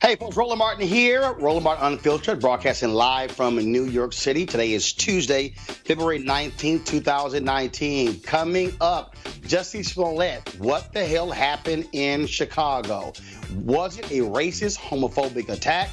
Hey folks, Roland Martin here. Roland Martin Unfiltered, broadcasting live from New York City. Today is Tuesday, February 19th, 2019. Coming up, Jussie Smollett. What the hell happened in Chicago? Was it a racist, homophobic attack?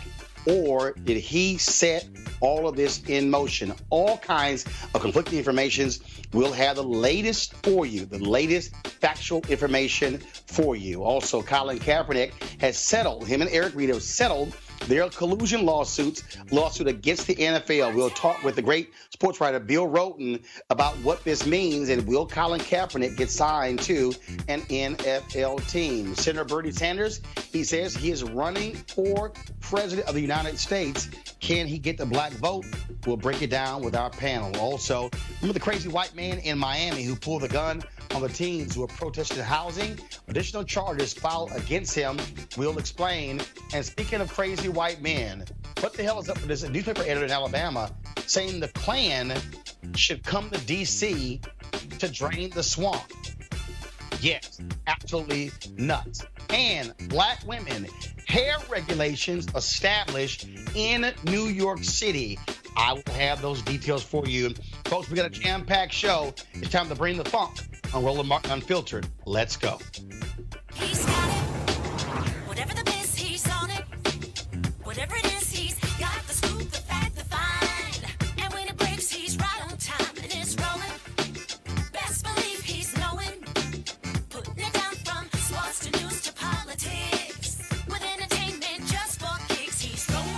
Or did he set all of this in motion? All kinds of conflicting informations. We'll have the latest for you, the latest factual information for you. Also, Colin Kaepernick has settled, him and Eric Reid have settled their collusion lawsuit against the NFL. We'll talk with the great sports writer Bill Roland about what this means, and will Colin Kaepernick get signed to an NFL team? Senator Bernie Sanders, he says he is running for president of the United States. Can he get the black vote? We'll break it down with our panel. Also, remember the crazy white man in Miami who pulled the gun on the teens who are protesting housing? Additional charges filed against him. We'll explain. And speaking of crazy white men, what the hell is up with this newspaper editor in Alabama saying the Klan should come to D.C. to drain the swamp? Yes, absolutely nuts. And black women, hair regulations established in New York City. I will have those details for you. Folks, we got a jam-packed show. It's time to bring the funk on Roland Martin Unfiltered. Let's go. He's got it. Whatever the biz, he's on it. Whatever it is, he's got the scoop, the fact, the find. And when it breaks, he's right on time and it's rolling. Best believe he's knowing. Putting it down from sports to news to politics. With entertainment just for kicks, he's rolling.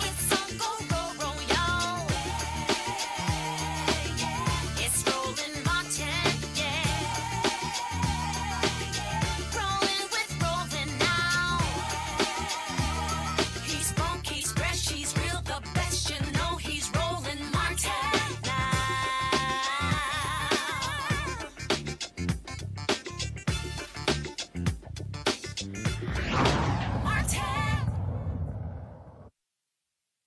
It's on go, y'all. It's Roland Martin, rolling with Roland now. He's funky, he's fresh, he's real, the best, you know he's Roland Martin now. Martin.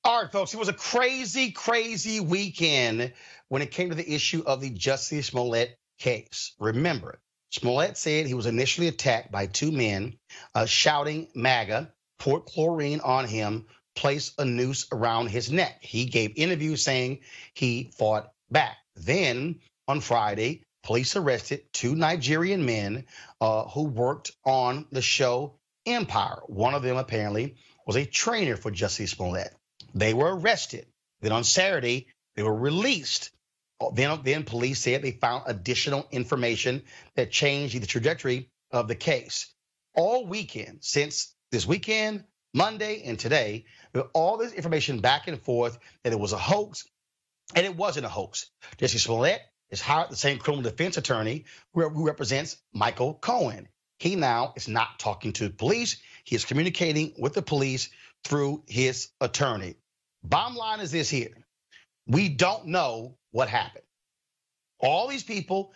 All right, folks, it was a crazy, crazy weekend when it came to the issue of the Jussie Smollett case. Remember, Smollett said he was initially attacked by two men shouting MAGA, poured chlorine on him, placed a noose around his neck. He gave interviews saying he fought back. Then, on Friday, police arrested two Nigerian men who worked on the show Empire. One of them apparently was a trainer for Jussie Smollett. They were arrested. Then on Saturday, they were released. Then police said they found additional information that changed the trajectory of the case. All weekend, since this weekend, Monday and today, with all this information back and forth that it was a hoax, and it wasn't a hoax. Jussie Smollett has hired the same criminal defense attorney who represents Michael Cohen. He now is not talking to the police. He is communicating with the police through his attorney. Bottom line is this here. We don't know what happened. All these people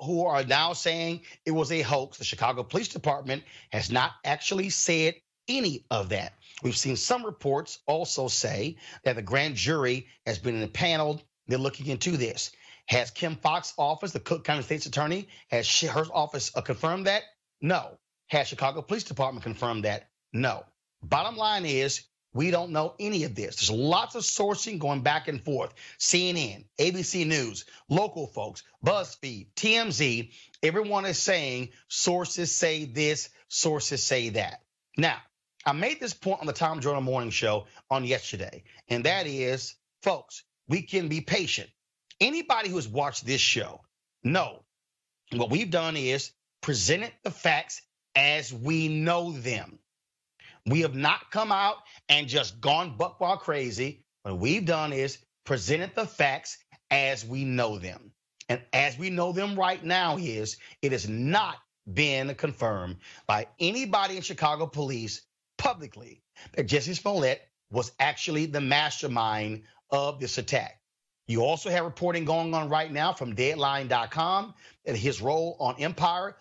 who are now saying it was a hoax, the Chicago Police Department has not actually said any of that. We've seen some reports also say that the grand jury has been impaneled. They're looking into this. Has Kim Foxx's office, the Cook County State's attorney, has her office confirmed that? No. Has Chicago Police Department confirmed that? No. Bottom line is, we don't know any of this. There's lots of sourcing going back and forth. CNN, ABC News, local folks, BuzzFeed, TMZ, everyone is saying sources say this, sources say that. Now, I made this point on the Tom Joyner Morning Show on yesterday, and that is, folks, we can be patient. Anybody who has watched this show know what we've done is presented the facts as we know them. We have not come out and just gone buck wild crazy. What we've done is presented the facts as we know them. And as we know them right now is, it has not been confirmed by anybody in Chicago police publicly that Jussie Smollett was actually the mastermind of this attack. You also have reporting going on right now from Deadline.com that his role on Empire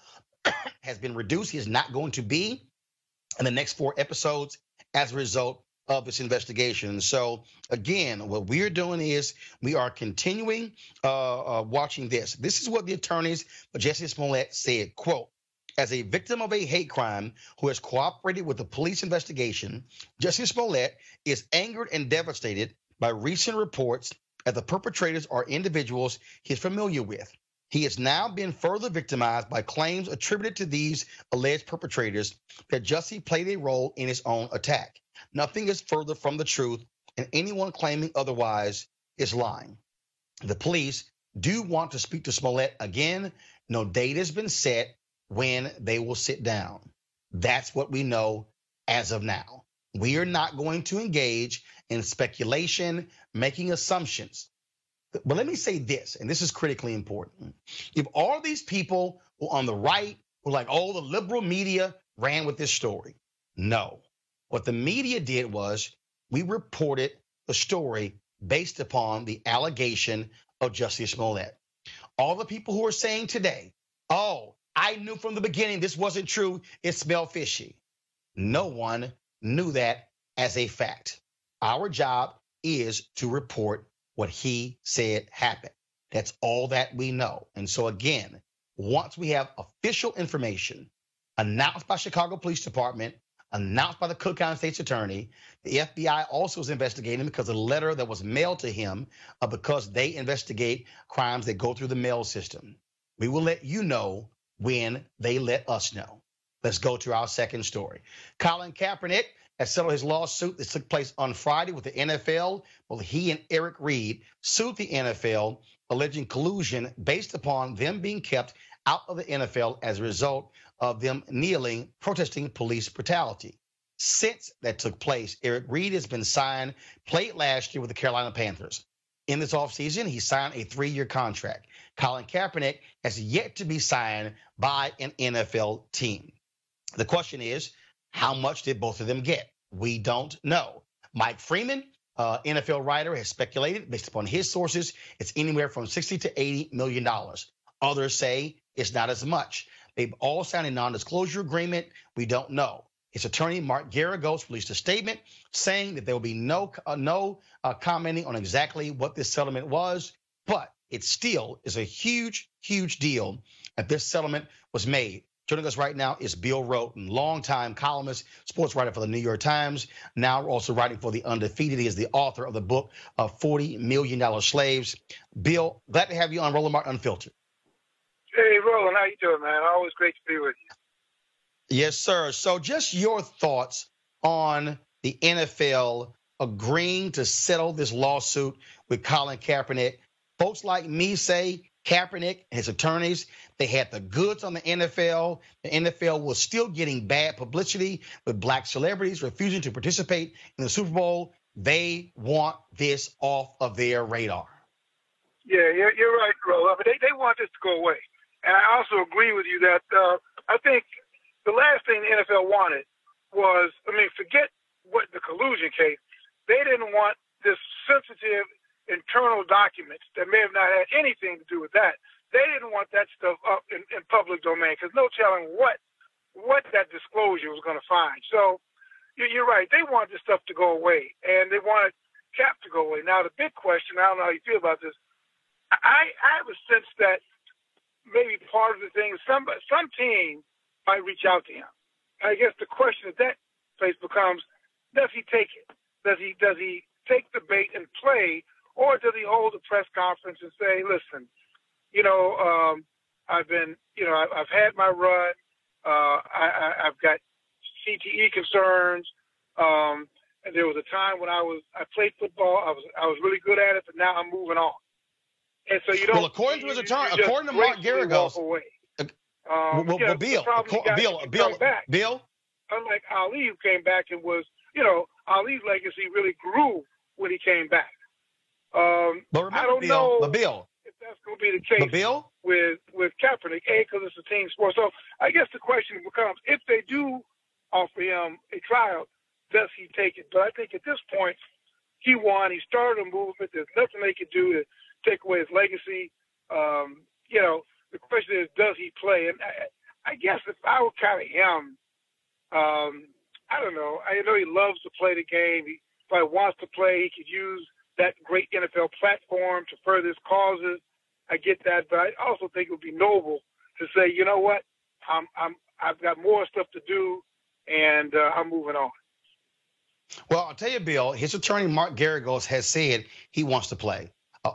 has been reduced. He is not going to be in the next 4 episodes as a result of this investigation. So again, what we're doing is we are continuing watching this. This is what the attorneys for Jussie Smollett said, quote, As a victim of a hate crime who has cooperated with the police investigation, Jussie Smollett is angered and devastated by recent reports that the perpetrators are individuals he is familiar with. He has now been further victimized by claims attributed to these alleged perpetrators that Jussie played a role in his own attack. Nothing is further from the truth, and anyone claiming otherwise is lying. The police do want to speak to Smollett again. No date has been set when they will sit down. That's what we know as of now. We are not going to engage in speculation, making assumptions. But let me say this, and this is critically important. If all these people who on the right were like, oh, the liberal media ran with this story. No. What the media did was we reported the story based upon the allegation of Jussie Smollett. All the people who are saying today, oh, I knew from the beginning this wasn't true, it smelled fishy. No one knew that as a fact. Our job is to report what he said happened. That's all that we know. And so again, once we have official information announced by Chicago Police Department, announced by the Cook County State's Attorney, the FBI also is investigating because of a letter that was mailed to him because they investigate crimes that go through the mail system. We will let you know when they let us know. Let's go to our second story. Colin Kaepernick has settled his lawsuit that took place on Friday with the NFL. Well, he and Eric Reed sued the NFL, alleging collusion based upon them being kept out of the NFL as a result of them kneeling, protesting police brutality. Since that took place, Eric Reed has been signed, played last year with the Carolina Panthers. In this offseason, he signed a 3-year contract. Colin Kaepernick has yet to be signed by an NFL team. The question is, how much did both of them get? We don't know. Mike Freeman, NFL writer, has speculated, based upon his sources, it's anywhere from $60 to $80 million. Others say it's not as much. They've all signed a non-disclosure agreement. We don't know. His attorney, Mark Garagos, released a statement saying that there will be no commenting on exactly what this settlement was, but it still is a huge, huge deal that this settlement was made. Joining us right now is Bill Roland, longtime columnist, sports writer for the New York Times, now also writing for The Undefeated. He is the author of the book of $40 Million Slaves. Bill, glad to have you on Roland Martin Unfiltered. Hey, Roland, how you doing, man? Always great to be with you. Yes, sir. So just your thoughts on the NFL agreeing to settle this lawsuit with Colin Kaepernick. Folks like me say Kaepernick and his attorneys, they had the goods on the NFL. The NFL was still getting bad publicity with black celebrities refusing to participate in the Super Bowl. They want this off of their radar. Yeah, you're right, Roland. But they want this to go away. And I also agree with you that I think the last thing the NFL wanted was, forget what the collusion case. They didn't want this sensitive internal documents that may have not had anything to do with that. They didn't want that stuff up in public domain because no telling what that disclosure was going to find. So you're right. They want this stuff to go away, and they wanted Cap to go away. Now, the big question, I don't know how you feel about this, I have a sense that maybe part of the thing is some team might reach out to him. I guess the question at that place becomes, does he take it? Does he take the bait and play, or does he hold a press conference and say, listen, I've had my run. I've got CTE concerns. And there was a time when I played football. I was really good at it, but now I'm moving on. And so you don't. Well, according to his attorney, according to Mark Garagos, Bill. Unlike Ali, who came back and was, Ali's legacy really grew when he came back. But remember, I don't know if that's going to be the case with Kaepernick, because it's a team sport. So I guess the question becomes, if they do offer him a tryout, does he take it? But I think at this point, he won. He started a movement. There's nothing they could do to take away his legacy. The question is, does he play? And I guess if I were kind of him, I don't know. I know he loves to play the game. He probably wants to play. He could use that great NFL platform to further his causes. I get that, but I also think it would be noble to say, you know what, I'm I've got more stuff to do, and I'm moving on. Well, I'll tell you, Bill, his attorney, Mark Garagos, has said he wants to play.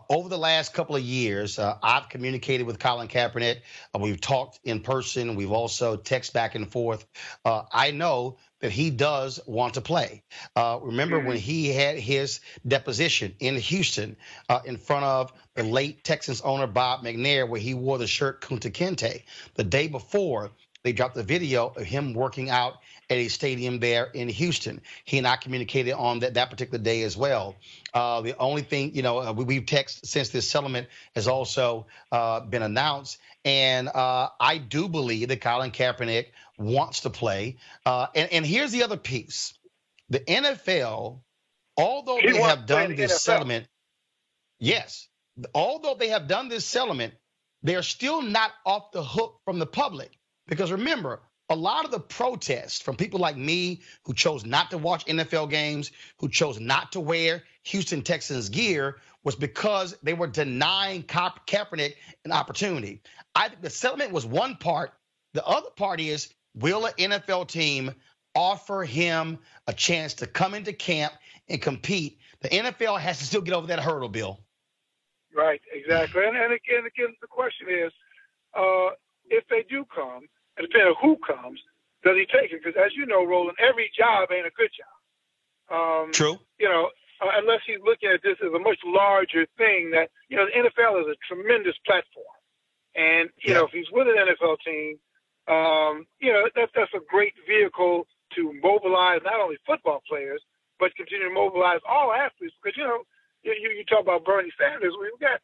Over the last couple of years, I've communicated with Colin Kaepernick. We've talked in person. We've also texted back and forth. I know that he does want to play. Remember when he had his deposition in Houston in front of the late Texans owner Bob McNair, where he wore the shirt Kunta Kinte. The day before, they dropped the video of him working out at a stadium there in Houston. He and I communicated on that particular day as well. The only thing, we've texted since this settlement has also been announced. And I do believe that Colin Kaepernick wants to play. And here's the other piece. The NFL, although they have done this settlement, yes, although they have done this settlement, they're still not off the hook from the public. Because remember, a lot of the protests from people like me who chose not to watch NFL games, who chose not to wear Houston Texans gear, was because they were denying Kaepernick an opportunity. I think the settlement was one part. The other part is, will an NFL team offer him a chance to come into camp and compete? The NFL has to still get over that hurdle, Bill. Right, exactly. And again, the question is, if they do come, and depending on who comes, does he take it? Because as you know, Roland, every job ain't a good job. True. Unless he's looking at this as a much larger thing that, the NFL is a tremendous platform. And, if he's with an NFL team, that's a great vehicle to mobilize not only football players, but continue to mobilize all athletes. Because, you talk about Bernie Sanders. We've got,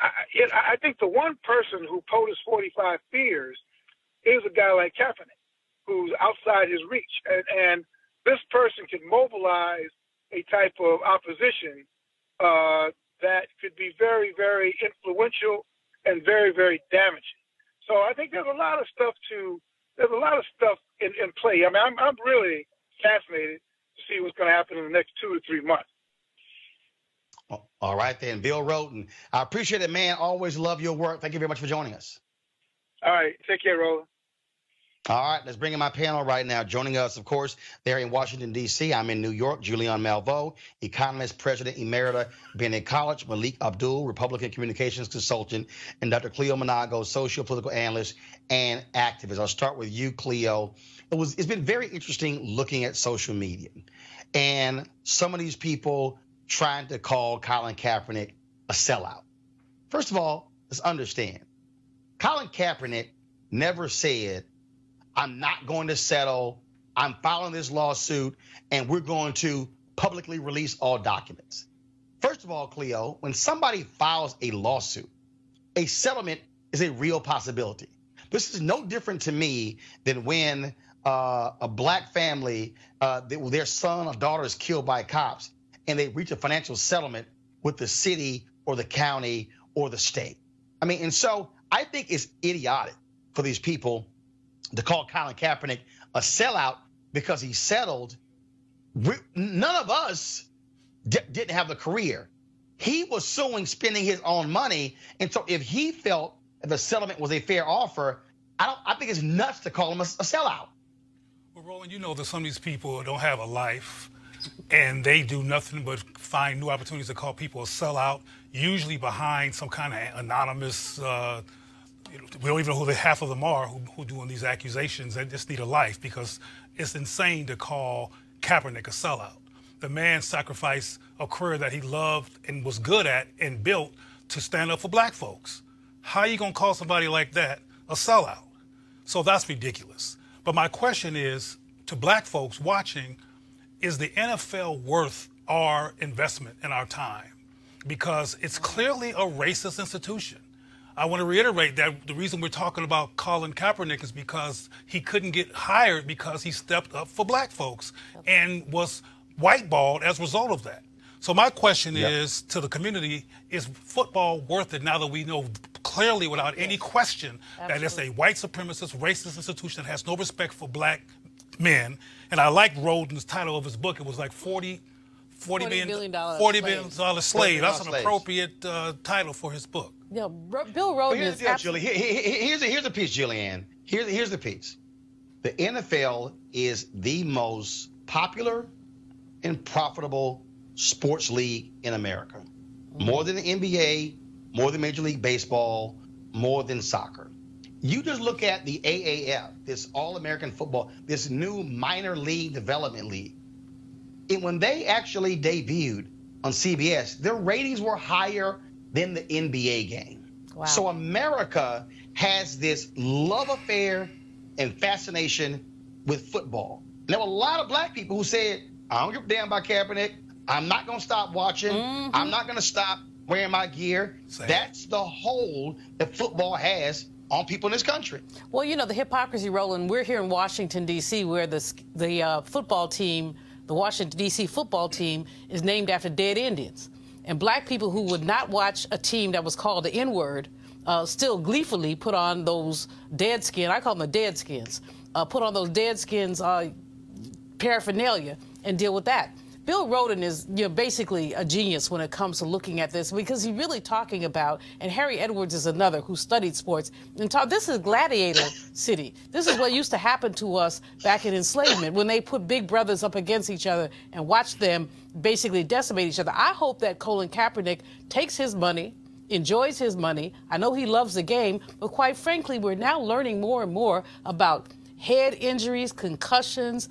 I think the one person who POTUS 45 fears is a guy like Kaepernick, who's outside his reach. And this person can mobilize a type of opposition that could be very, very influential and very, very damaging. So I think there's a lot of stuff in play. I mean, I'm really fascinated to see what's going to happen in the next 2 to 3 months. All right, then. Bill Roland, I appreciate it, man. Always love your work. Thank you very much for joining us. All right. Take care, Roland. All right, let's bring in my panel right now. Joining us, of course, there in Washington, D.C., I'm in New York, Julian Malveaux, economist, president emerita, Bennett College, Malik Abdul, Republican communications consultant, and Dr. Cleo Monago, social political analyst and activist. I'll start with you, Cleo. It's been very interesting looking at social media and some of these people trying to call Colin Kaepernick a sellout. First of all, let's understand, Colin Kaepernick never said, I'm not going to settle, I'm filing this lawsuit, and we're going to publicly release all documents. First of all, Cleo, when somebody files a lawsuit, a settlement is a real possibility. This is no different to me than when a black family, their son or daughter is killed by cops, and they reach a financial settlement with the city or the county or the state. I mean, and so I think it's idiotic for these people to call Colin Kaepernick a sellout because he settled. None of us didn't have the career. He was suing, spending his own money. And so if he felt that the settlement was a fair offer, I think it's nuts to call him a sellout. Well, Roland, you know that some of these people don't have a life and they do nothing but find new opportunities to call people a sellout, usually behind some kind of anonymous, we don't even know who the half of them are who doing these accusations. They just need a life because it's insane to call Kaepernick a sellout. The man sacrificed a career that he loved and was good at and built to stand up for black folks. How are you going to call somebody like that a sellout? So that's ridiculous. But my question is, to black folks watching, is the NFL worth our investment and our time? Because it's clearly a racist institution. I want to reiterate that the reason we're talking about Colin Kaepernick is because he couldn't get hired because he stepped up for black folks and was whiteballed as a result of that. So my question is to the community, is football worth it now that we know clearly without any question that it's a white supremacist, racist institution that has no respect for black men? And I like Roland's title of his book. It was like $40 billion slave. That's an appropriate title for his book. Yeah, Bill Roland here's the deal, Julie. Here's the piece, Julianne. Here's the piece. The NFL is the most popular and profitable sports league in America. More than the NBA, more than Major League Baseball, more than soccer. You just look at the AAF, this All-American Football, this new minor league development league. And when they actually debuted on CBS, their ratings were higher than the NBA game. Wow. So America has this love affair and fascination with football. There were a lot of black people who said, I don't give a damn about Kaepernick. I'm not going to stop watching. I'm not going to stop wearing my gear. Same. That's the hold that football has on people in this country. Well, you know, the hypocrisy, Roland, we're here in Washington, D.C., where the football team, the Washington, D.C. football team, is named after dead Indians. And black people who would not watch a team that was called the N-word still gleefully put on those dead skin, I call them the dead skins, put on those dead skins paraphernalia and deal with that. Bill Roland is, you know, basically a genius when it comes to looking at this, because he's really talking about, and Harry Edwards is another who studied sports, and this is gladiator city. This is what used to happen to us back in enslavement, when they put big brothers up against each other and watched them basically decimate each other. I hope that Colin Kaepernick takes his money, enjoys his money. I know he loves the game, but quite frankly, we're now learning more and more about head injuries, concussions,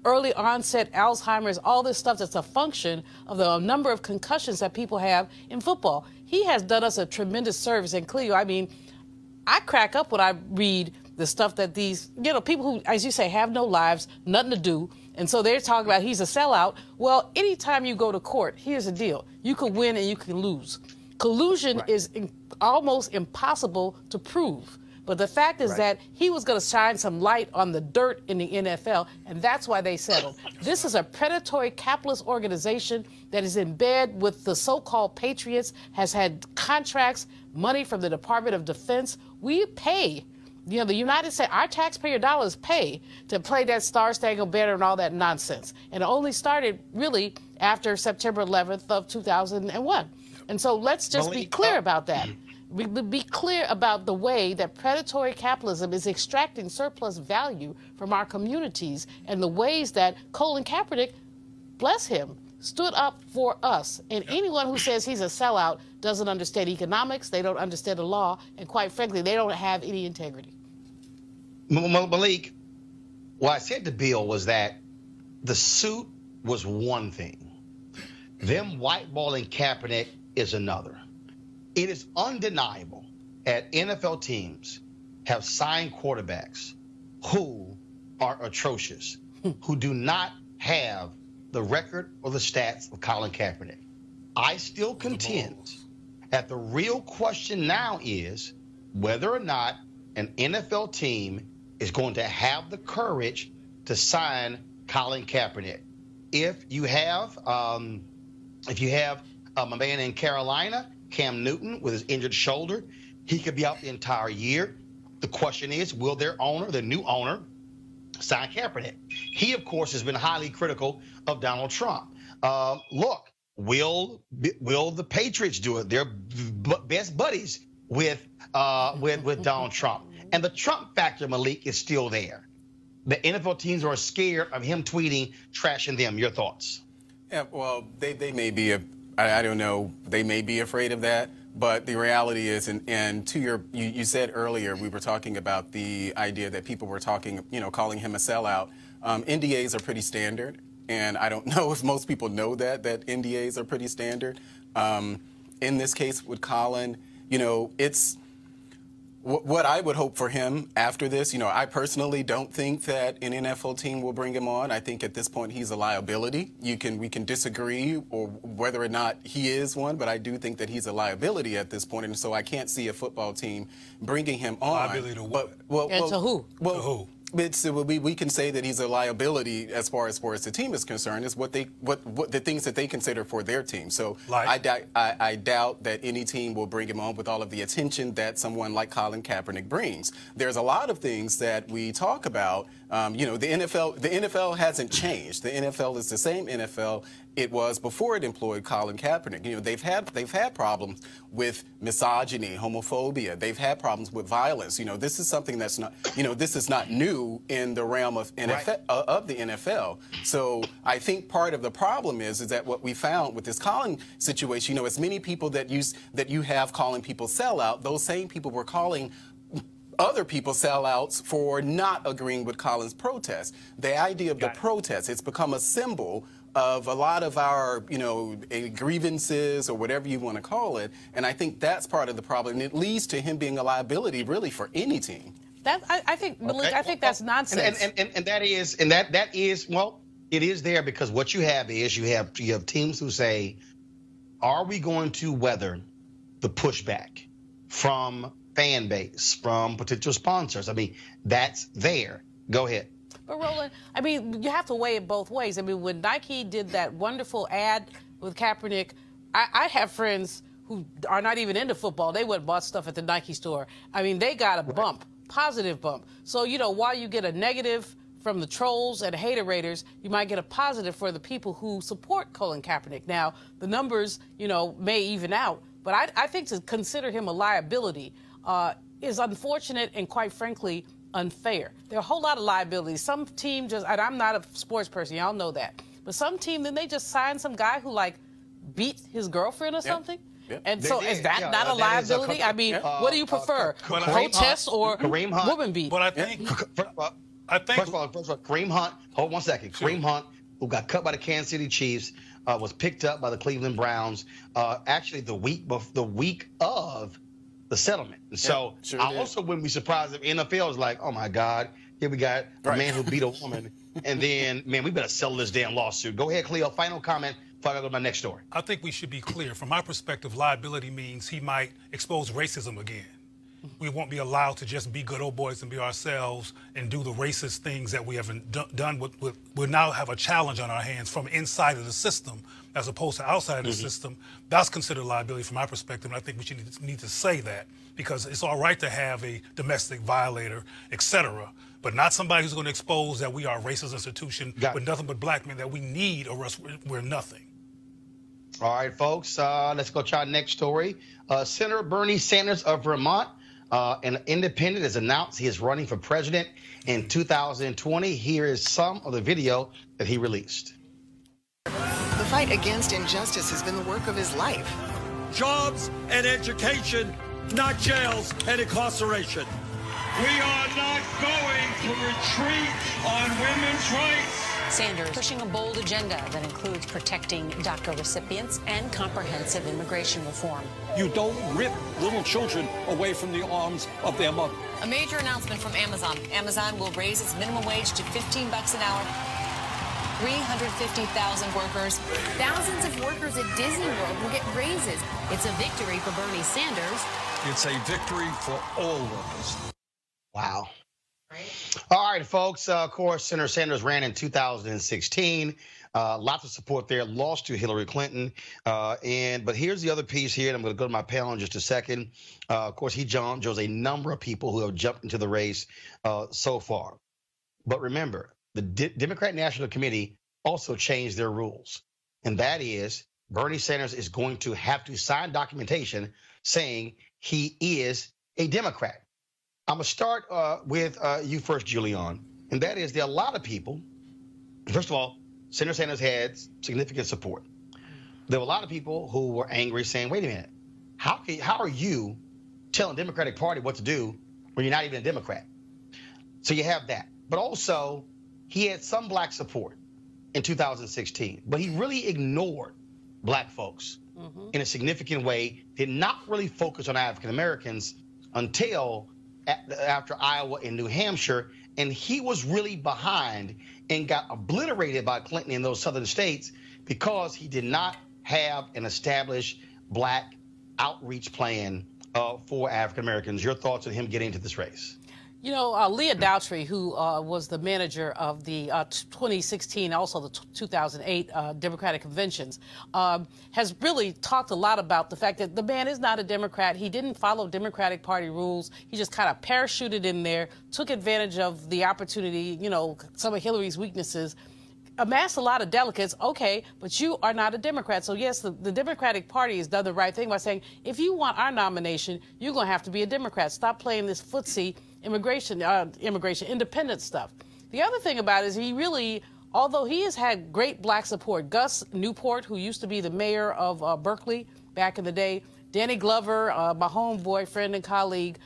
early onset Alzheimer's, all this stuff that's a function of the number of concussions that people have in football. He has done us a tremendous service. And Cleo, I mean, I crack up when I read the stuff that these, you know, people who, as you say, have no lives, nothing to do, and so they're talking about he's a sellout. Well, anytime you go to court, here's the deal. You can win and you can lose. Collusion is almost impossible to prove. But the fact is that he was going to shine some light on the dirt in the NFL, and that's why they settled. This is a predatory capitalist organization that is in bed with the so-called patriots, has had contracts, money from the Department of Defense. We pay, you know, the United States, our taxpayer dollars pay to play that Star-Spangled Banner and all that nonsense. And it only started really after September 11th of 2001. And so let's just be clear about that. We be clear about the way that predatory capitalism is extracting surplus value from our communities, and the ways that Colin Kaepernick, bless him, stood up for us. And anyone who says he's a sellout doesn't understand economics, they don't understand the law, and quite frankly, they don't have any integrity. Malik, what I said to Bill was that the suit was one thing. Them whiteballing Kaepernick is another. It is undeniable that NFL teams have signed quarterbacks who are atrocious, who do not have the record or the stats of Colin Kaepernick. I still contend that the real question now is whether or not an NFL team is going to have the courage to sign Colin Kaepernick. If you have a man in Carolina, Cam Newton, with his injured shoulder, he could be out the entire year. The question is, will their owner, the new owner, sign Kaepernick? He, of course, has been highly critical of Donald Trump. Look, will the Patriots do it? They're best buddies with Donald Trump. And the Trump factor, Malik, is still there. The NFL teams are scared of him tweeting, trashing them. Your thoughts? Yeah, well, they may be I don't know. They may be afraid of that, but the reality is, and to you said earlier, we were talking about the idea that people were talking, you know, calling him a sellout. NDAs are pretty standard, and I don't know if most people know that NDAs are pretty standard. In this case with Colin, you know, it's what I would hope for him after this. You know, I personally don't think that an NFL team will bring him on. I think at this point he's a liability. We can disagree or whether or not he is one, but I do think that he's a liability at this point, and so I can't see a football team bringing him on. Liability to what? And to who? Well, to who? We can say that he's a liability as far as the team is concerned. Is what the things that they consider for their team. So I doubt that any team will bring him on with all of the attention that someone like Colin Kaepernick brings. There's a lot of things that we talk about. You know, the NFL hasn't changed. The NFL is the same NFL it was before it employed Colin Kaepernick. You know, they've had problems with misogyny, homophobia. They've had problems with violence. You know, this is something that's not, you know, this is not new in the realm of of the NFL. So I think part of the problem is that what we found with this Colin situation, you know, as many people that you have calling people sellout, those same people were calling other people sellouts for not agreeing with Colin's protest. The idea of the protest, it's become a symbol of a lot of our, you know, grievances or whatever you want to call it, and I think that's part of the problem, and it leads to him being a liability really for any team. That I think, Malik, I think that's nonsense. And that is well, it is there because what you have is you have teams who say, are we going to weather the pushback from fan base, from potential sponsors? I mean, that's there. Go ahead. But Roland, I mean, you have to weigh it both ways. I mean, when Nike did that wonderful ad with Kaepernick, I have friends who are not even into football. They went and bought stuff at the Nike store. I mean, they got a bump, positive bump. So, you know, while you get a negative from the trolls and haterators, you might get a positive for the people who support Colin Kaepernick. Now, the numbers, you know, may even out, but I think to consider him a liability is unfortunate and, quite frankly, unfair. There are a whole lot of liabilities. Some team just, and I'm not a sports person, y'all know that, but some team, then they just sign some guy who, like, beat his girlfriend or something. Yep. And so is that not a liability? I mean, what do you prefer, protest or woman beat? But I think... First of all, Kareem Hunt, hold 1 second. Sure. Kareem Hunt, who got cut by the Kansas City Chiefs, was picked up by the Cleveland Browns actually the week of the settlement. And so I also wouldn't be surprised if NFL is like, oh my God, here we got a man who beat a woman, and then, man, we better settle this damn lawsuit. Go ahead, Cleo, final comment before I go to my next story. I think we should be clear. From my perspective, liability means he might expose racism again. We won't be allowed to just be good old boys and be ourselves and do the racist things that we haven't done. We'll now have a challenge on our hands from inside of the system as opposed to outside of the system. That's considered liability from my perspective, and I think we should need to say that because it's all right to have a domestic violator, etc., but not somebody who's going to expose that we are a racist institution with nothing but black men that we need, or else we're nothing. All right, folks, let's go to our next story. Senator Bernie Sanders of Vermont, an independent, has announced he is running for president in 2020. Here is some of the video that he released. The fight against injustice has been the work of his life. Jobs and education, not jails and incarceration. We are not going to retreat on women's rights. Sanders pushing a bold agenda that includes protecting DACA recipients and comprehensive immigration reform. You don't rip little children away from the arms of their mother. A major announcement from Amazon. Amazon will raise its minimum wage to $15 an hour. 350,000 workers. Thousands of workers at Disney World will get raises. It's a victory for Bernie Sanders. It's a victory for all workers. Wow. All right, folks. Of course, Senator Sanders ran in 2016. Lots of support there. Lost to Hillary Clinton. But here's the other piece here, and I'm going to go to my panel in just a second. Of course, he joins a number of people who have jumped into the race so far. But remember, the Democrat National Committee also changed their rules, and that is Bernie Sanders is going to have to sign documentation saying he is a Democrat. I'm going to start with you first, Julian, and that is there are a lot of people. First of all, Senator Sanders had significant support. There were a lot of people who were angry, saying, wait a minute, how are you telling the Democratic Party what to do when you're not even a Democrat? So you have that. But also, he had some black support in 2016, but he really ignored black folks in a significant way, did not really focus on African Americans until after Iowa and New Hampshire, and he was really behind and got obliterated by Clinton in those southern states because he did not have an established black outreach plan for African Americans. Your thoughts on him getting into this race? You know, Leah Daughtry, who was the manager of the 2016, also the 2008 Democratic conventions, has really talked a lot about the fact that the man is not a Democrat. He didn't follow Democratic Party rules. He just kind of parachuted in there, took advantage of the opportunity, you know, some of Hillary's weaknesses, amassed a lot of delegates, okay, but you are not a Democrat. So, yes, the Democratic Party has done the right thing by saying, if you want our nomination, you're going to have to be a Democrat. Stop playing this footsie immigration, independent stuff. The other thing about it is he really, although he has had great black support, Gus Newport, who used to be the mayor of Berkeley back in the day, Danny Glover, my homeboy, friend and colleague,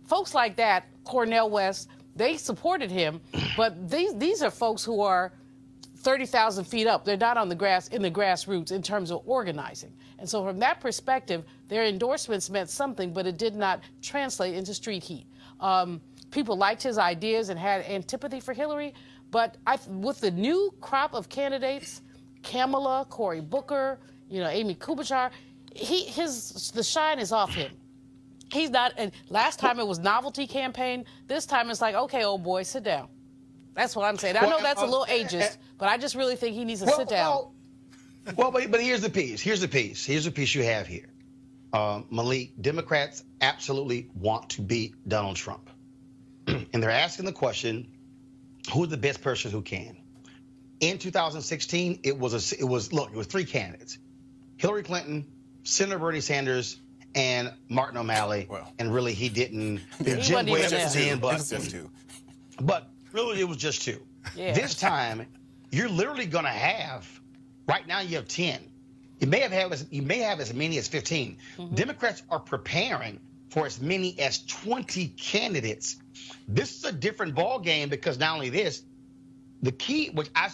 folks like that, Cornel West, they supported him, but these are folks who are 30,000 feet up. They're not on the grassroots in terms of organizing. And so from that perspective, their endorsements meant something, but it did not translate into street heat. People liked his ideas and had antipathy for Hillary, but with the new crop of candidates, Kamala, Cory Booker, Amy Klobuchar, the shine is off him. He's not, and last time it was novelty campaign. This time it's like, okay, old boy, sit down. That's what I'm saying. I know that's a little ageist, but I just really think he needs to sit down. But here's the piece. Here's the piece you have here. Malik, Democrats absolutely want to beat Donald Trump. And they're asking the question, who's the best person who can? In 2016, it was three candidates. Hillary Clinton, Senator Bernie Sanders, and Martin O'Malley. And really he didn't. Jim Webb was in, but really it was just two. Yeah. This time, you're literally going to have, right now you have 10. You may have as many as 15. Mm-hmm. Democrats are preparing for as many as 20 candidates. This is a different ball game because not only this, the key, which I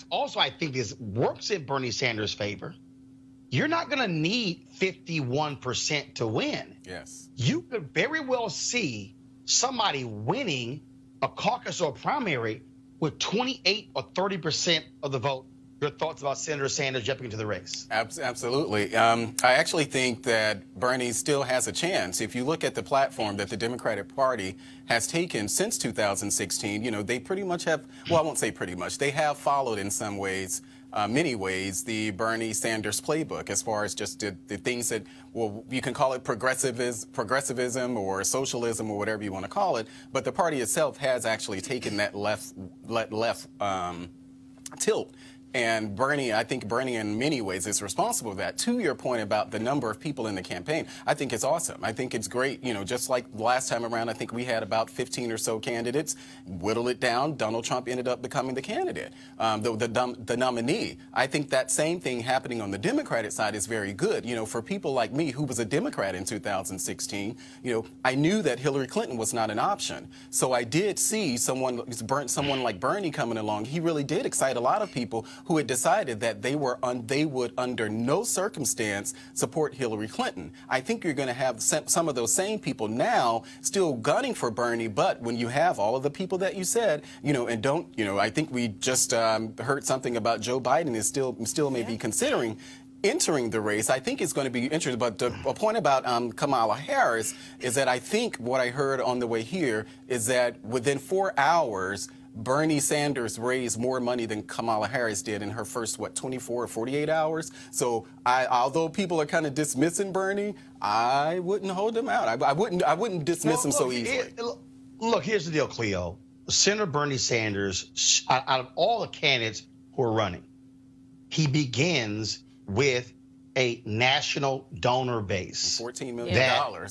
think works in Bernie Sanders' favor, you're not going to need 51% to win. Yes. You could very well see somebody winning a caucus or a primary with 28 or 30% of the vote. Your thoughts about Senator Sanders jumping into the race? Absolutely. I actually think that Bernie still has a chance. If you look at the platform that the Democratic Party has taken since 2016, they pretty much have, well, I won't say pretty much, they have followed in some ways, many ways, the Bernie Sanders playbook as far as just the things that, well, you can call it progressivism or socialism or whatever you want to call it, but the party itself has actually taken that left tilt. And Bernie, I think Bernie in many ways is responsible for that. To your point about the number of people in the campaign, I think it's awesome. I think it's great. Just like last time around, I think we had about 15 or so candidates. Whittle it down, Donald Trump ended up becoming the candidate, the nominee. I think that same thing happening on the Democratic side is very good. For people like me who was a Democrat in 2016, I knew that Hillary Clinton was not an option. So I did see someone like Bernie coming along. He really did excite a lot of people who had decided that they would under no circumstance support Hillary Clinton. I think you're going to have some of those same people now still gunning for Bernie, but when you have all of the people that you said, I think we just heard something about Joe Biden is still maybe considering entering the race. I think it's going to be interesting. But a point about Kamala Harris is that I think what I heard on the way here is that within 4 hours, Bernie Sanders raised more money than Kamala Harris did in her first, 24 or 48 hours. So although people are kind of dismissing Bernie, I wouldn't hold him out. I wouldn't dismiss him so easily. Look, here's the deal, Cleo. Senator Bernie Sanders, out of all the candidates who are running, he begins with a national donor base. $14 million.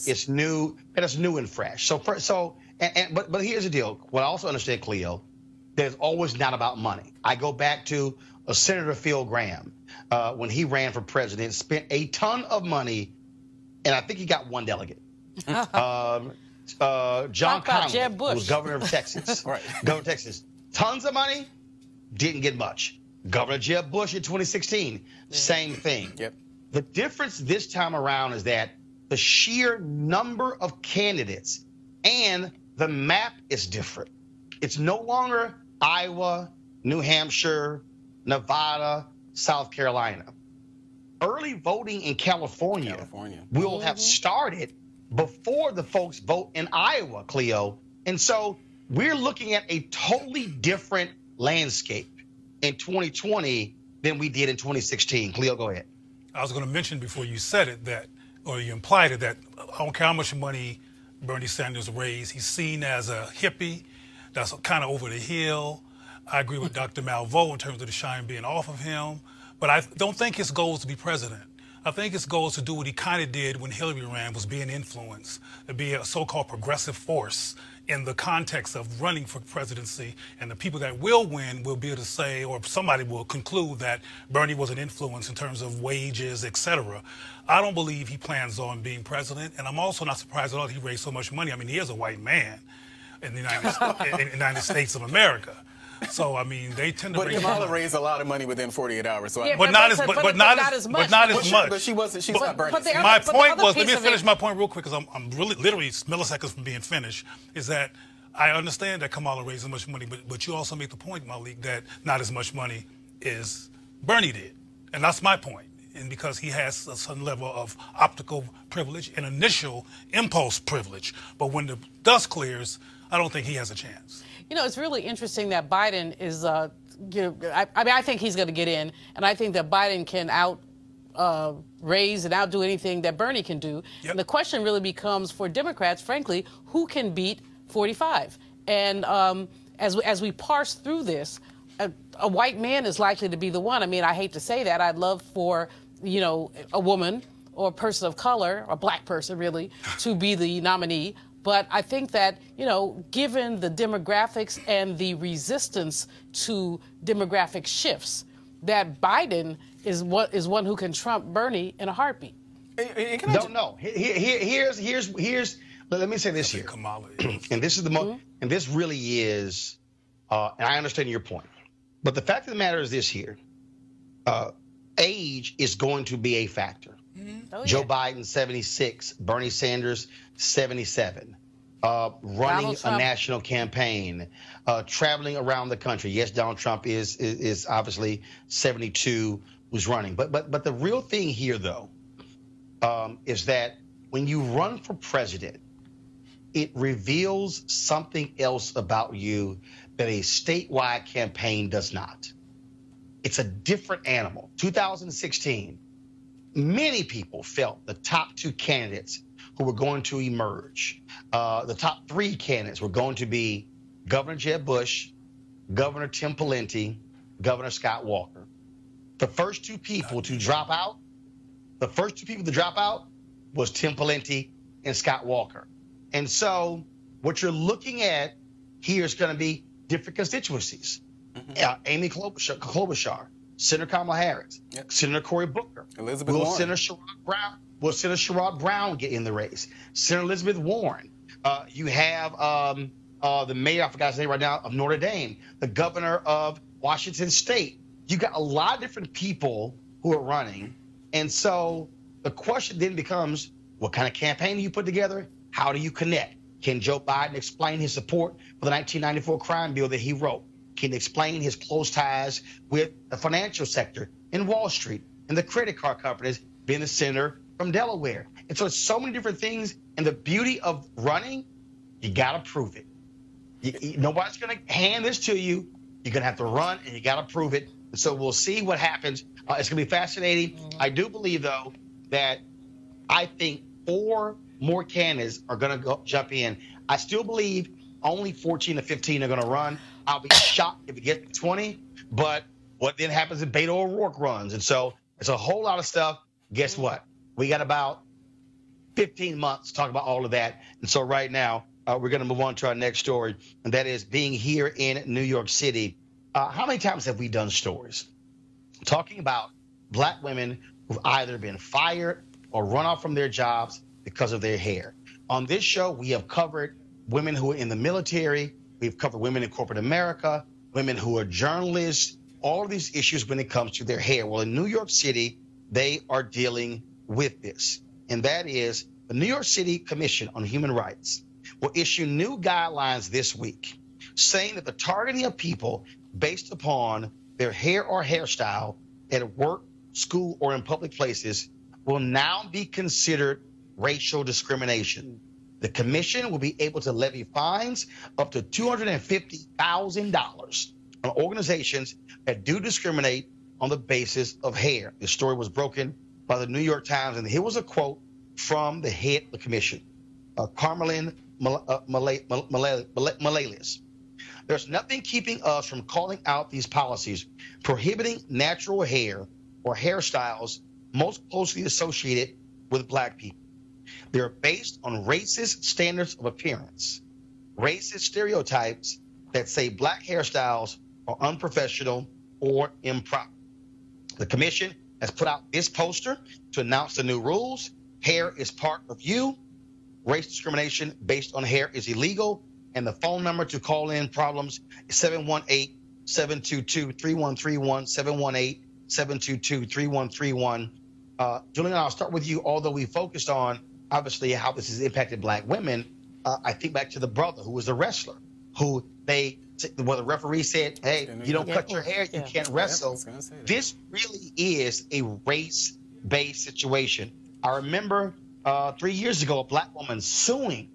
It's new, and it's new and fresh. But here's the deal. What I also understand, Cleo, that it's always not about money. I go back to Senator Phil Gramm when he ran for president, spent a ton of money, and I think he got one delegate. John Connolly, who was governor of Texas. Right. Governor of Texas. Tons of money, didn't get much. Governor Jeb Bush in 2016, same thing. Yep. The difference this time around is that the sheer number of candidates and the map is different. It's no longer Iowa, New Hampshire, Nevada, South Carolina. Early voting in California will have started before the folks vote in Iowa, Cleo. And so we're looking at a totally different landscape in 2020 than we did in 2016. Cleo, go ahead. I was going to mention before you said it or you implied it, that I don't care how much money Bernie Sanders raised, he's seen as a hippie that's kind of over the hill. I agree with Dr. Malveaux in terms of the shine being off of him, but I don't think his goal is to be president. I think his goal is to do what he kind of did when Hillary ran, was being influenced, to be a so-called progressive force in the context of running for presidency, and the people that will win will be able to say, or somebody will conclude that Bernie was an influence in terms of wages, etc. I don't believe he plans on being president, and I'm also not surprised at all he raised so much money. I mean, he is a white man in the United States of America. So I mean, they tend to. But Kamala raised a lot of money within 48 hours. So but not as much. But she wasn't. She's not Bernie. My point was, let me finish my point real quick, because I'm really literally milliseconds from being finished. Is that I understand that Kamala raised so much money, but you also make the point, Malik, that not as much money as Bernie did, and that's my point. And because he has a certain level of optical privilege and initial impulse privilege, but when the dust clears, I don't think he has a chance. You know, it's really interesting that Biden is, I mean, I think he's going to get in, and I think that Biden can raise and outdo anything that Bernie can do. Yep. And the question really becomes for Democrats, frankly, who can beat 45? And as we parse through this, a white man is likely to be the one. I mean, I hate to say that. I'd love for, you know, a woman or a person of color, a black person really, to be the nominee. But I think that, you know, given the demographics and the resistance to demographic shifts, that Biden is one who can trump Bernie in a heartbeat. No. Here's. Let me say this here, and this is the most, and this really is, and I understand your point, but the fact of the matter is this here: age is going to be a factor. Oh, yeah. Joe Biden, 76. Bernie Sanders, 77. Running a national campaign, traveling around the country. Yes, Donald Trump is obviously 72, who's running. But the real thing here, though, is that when you run for president, it reveals something else about you that a statewide campaign does not. It's a different animal. 2016. Many people felt the top two candidates who were going to emerge, the top three candidates were going to be Governor Jeb Bush, Governor Tim Pawlenty, Governor Scott Walker. The first two people to drop out was Tim Pawlenty and Scott Walker. And so what you're looking at here is going to be different constituencies. Amy Klobuchar, Senator Kamala Harris, Senator Cory Booker, Elizabeth Warren. Will Senator Sherrod Brown get in the race? Senator Elizabeth Warren. You have the mayor, I forgot his name right now, of Notre Dame, the governor of Washington State. You got a lot of different people who are running. And so the question then becomes, what kind of campaign do you put together? How do you connect? Can Joe Biden explain his support for the 1994 crime bill that he wrote? Can explain his close ties with the financial sector in Wall Street and the credit card companies, being the senator from Delaware. And so it's so many different things. And the beauty of running, you got to prove it. Nobody's going to hand this to you. You're going to have to run, and you got to prove it. And so we'll see what happens. It's going to be fascinating. I do believe, though, that I think 4 more candidates are going to jump in. I still believe only 14 to 15 are going to run. I'll be shocked if it gets to 20. But what then happens if Beto O'Rourke runs? And so it's a whole lot of stuff. Guess what? We got about 15 months to talk about all of that. And so right now, we're going to move on to our next story, and that is being here in New York City. How many times have we done stories talking about black women who've either been fired or run off from their jobs because of their hair? On this show, we have covered women who are in the military. We've covered women in corporate America, women who are journalists, all of these issues when it comes to their hair. Well, in New York City, they are dealing with this, and that is the New York City Commission on Human Rights will issue new guidelines this week saying that the targeting of people based upon their hair or hairstyle at work, school, or in public places will now be considered racial discrimination. The commission will be able to levy fines up to $250,000 on organizations that do discriminate on the basis of hair. This story was broken by the New York Times, and here was a quote from the head of the commission, Carmelin Malalis. There's nothing keeping us from calling out these policies prohibiting natural hair or hairstyles most closely associated with black people. They're based on racist standards of appearance, racist stereotypes that say black hairstyles are unprofessional or improper. The commission has put out this poster to announce the new rules. Hair is part of you. Race discrimination based on hair is illegal. And the phone number to call in problems is 718-722-3131, 718-722-3131. Julian, I'll start with you. Although we focused on, obviously, how this has impacted black women, I think back to the brother who was a wrestler, who the referee said, hey, you don't cut your hair, you can't wrestle. This really is a race-based situation. I remember 3 years ago, a black woman suing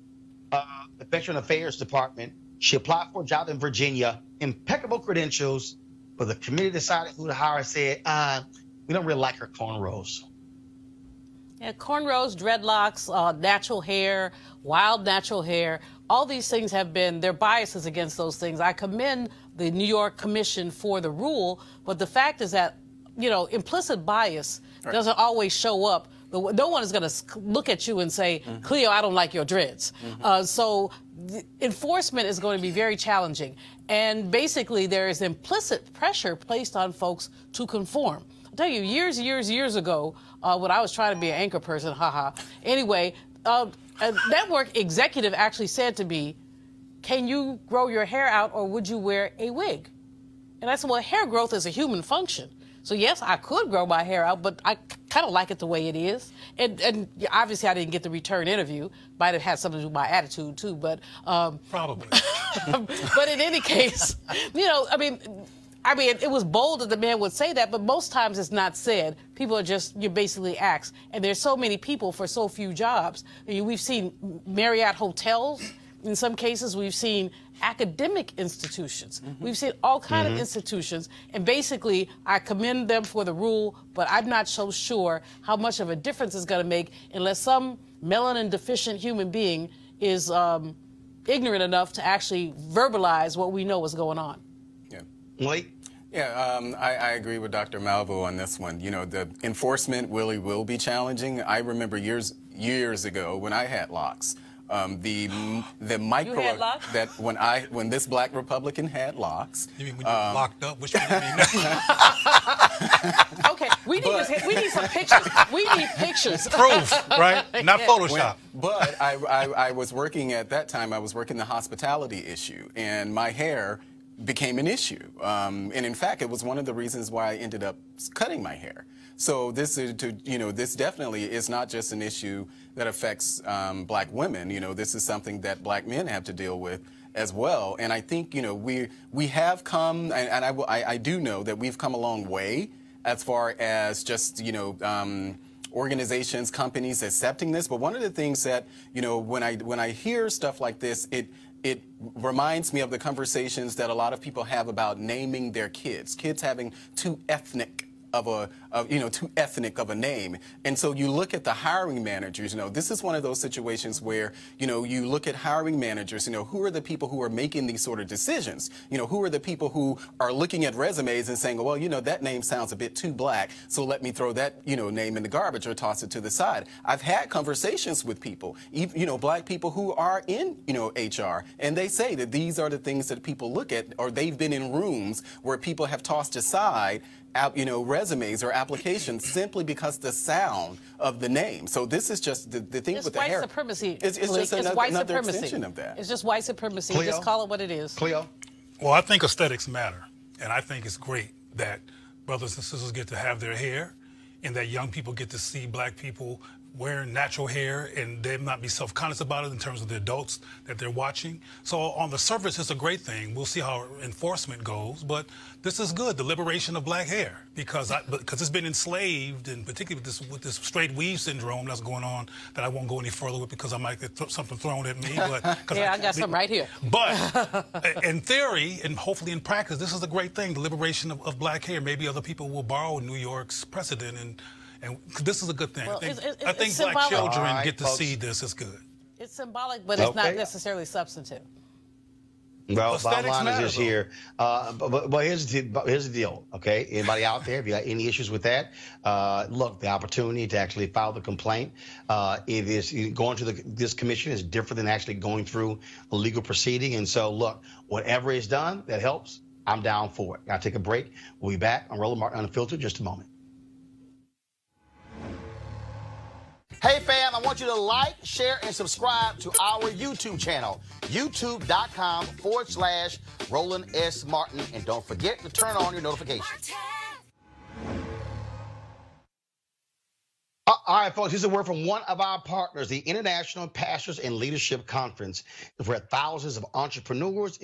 the Veteran Affairs Department. She applied for a job in Virginia, impeccable credentials, but the committee decided who to hire, said, we don't really like her cornrows. Yeah, cornrows, dreadlocks, natural hair, wild natural hair, all these things have been, there are biases against those things. I commend the New York Commission for the rule, but the fact is that, you know, implicit bias doesn't always show up. No one is going to look at you and say, Cleo, I don't like your dreads. So enforcement is going to be very challenging. And basically, there is implicit pressure placed on folks to conform. I'll tell you, years ago, when I was trying to be an anchor person, anyway, a network executive actually said to me, can you grow your hair out or would you wear a wig? And I said, well, hair growth is a human function. So, yes, I could grow my hair out, but I kind of like it the way it is. And obviously, I didn't get the return interview. Might have had something to do with my attitude, too. But probably. But in any case, you know, I mean, it was bold that the man would say that, but most times it's not said. People are just, you're basically asked. And there's so many people for so few jobs. I mean, we've seen Marriott hotels. In some cases, we've seen academic institutions. We've seen all kinds of institutions. And basically, I commend them for the rule, but I'm not so sure how much of a difference it's going to make unless some melanin-deficient human being is ignorant enough to actually verbalize what we know is going on. Blake? Yeah, I agree with Dr. Malvo on this one. You know, the enforcement really will be challenging. I remember years ago when I had locks. The micro that when this black Republican had locks. You mean when you were locked up? Which one do you mean? Okay, we need some pictures. We need pictures. Proof, right? Not Photoshop. But I was working at that time. I was working the hospitality issue, and my hair became an issue. And in fact, it was one of the reasons why I ended up cutting my hair. So this definitely is not just an issue that affects black women. You know, this is something that black men have to deal with as well. And I think, you know, we have come, and I do know that we've come a long way as far as just, you know, organizations, companies accepting this. But one of the things that, you know, when I hear stuff like this, it reminds me of the conversations that a lot of people have about naming their kids having too ethnic of a name. And so you look at the hiring managers, you know, this is one of those situations where, you know, you look at hiring managers, you know, who are the people who are making these sort of decisions? You know, who are the people who are looking at resumes and saying, well, you know, that name sounds a bit too black, so let me throw that, you know, name in the garbage or toss it to the side. I've had conversations with people, you know, black people who are in, you know, HR, and they say that these are the things that people look at, or they've been in rooms where people have tossed aside, you know, resumes or applications simply because the sound of the name. So this is just the thing with the hair. It's white supremacy. It's just another extension of that. It's just white supremacy. Cleo? Just call it what it is. Cleo? Well, I think aesthetics matter. And I think it's great that brothers and sisters get to have their hair and that young people get to see black people wearing natural hair and them not be self-conscious about it in terms of the adults that they're watching. So on the surface, it's a great thing. We'll see how enforcement goes, but this is good, the liberation of black hair, because it's been enslaved, and particularly with this straight weave syndrome that's going on that I won't go any further with because I might get something thrown at me. But, yeah, I got some right here. But in theory, and hopefully in practice, this is a great thing, the liberation of black hair. Maybe other people will borrow New York's precedent, and this is a good thing. Well, I think black children get to see this. It's good. It's symbolic, but it's not necessarily substantive. Well, bottom Aesthetics line is matter, just though. here. But here's the deal, okay? Anybody out there, if you got any issues with that, look, the opportunity to actually file the complaint, it is going to this commission is different than actually going through a legal proceeding. And so, look, whatever is done that helps, I'm down for it. Gotta take a break. We'll be back on Roland Martin Unfiltered in just a moment. Hey fam, I want you to like, share, and subscribe to our YouTube channel, youtube.com/Roland S. Martin. And don't forget to turn on your notifications. All right, folks, here's a word from one of our partners, the International Pastors and Leadership Conference, where thousands of entrepreneurs,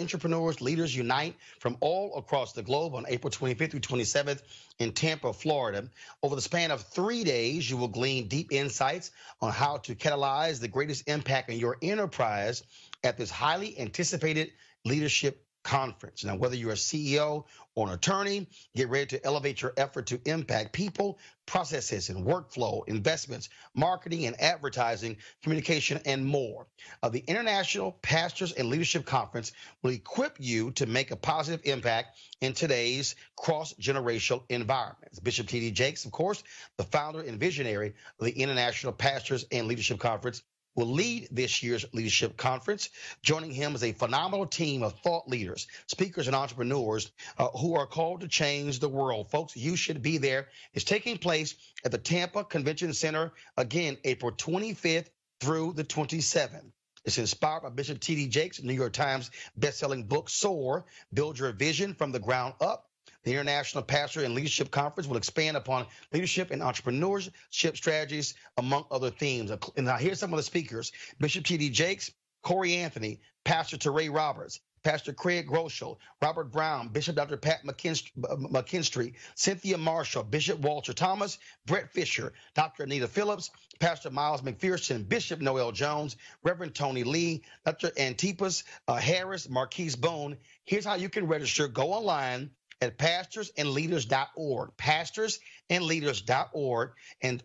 leaders unite from all across the globe on April 25th through 27th in Tampa, Florida. Over the span of 3 days, you will glean deep insights on how to catalyze the greatest impact in your enterprise at this highly anticipated leadership conference. Now, whether you're a CEO or an attorney, get ready to elevate your effort to impact people, processes, and workflow, investments, marketing and advertising, communication, and more. The International Pastors and Leadership Conference will equip you to make a positive impact in today's cross-generational environment. Bishop T.D. Jakes, of course, the founder and visionary of the International Pastors and Leadership Conference, will lead this year's leadership conference. Joining him is a phenomenal team of thought leaders, speakers, and entrepreneurs who are called to change the world. Folks, you should be there. It's taking place at the Tampa Convention Center, again, April 25th through the 27th. It's inspired by Bishop T.D. Jakes' New York Times bestselling book, Soar, Build Your Vision from the Ground Up. The International Pastor and Leadership Conference will expand upon leadership and entrepreneurship strategies, among other themes. And now here's some of the speakers: Bishop T.D. Jakes, Corey Anthony, Pastor Teray Roberts, Pastor Craig Groeschel, Robert Brown, Bishop Dr. Pat McKinstry, Cynthia Marshall, Bishop Walter Thomas, Brett Fisher, Dr. Anita Phillips, Pastor Miles McPherson, Bishop Noel Jones, Reverend Tony Lee, Dr. Antipas Harris, Marquise Bone. Here's how you can register. Go online at pastorsandleaders.org, pastorsandleaders.org,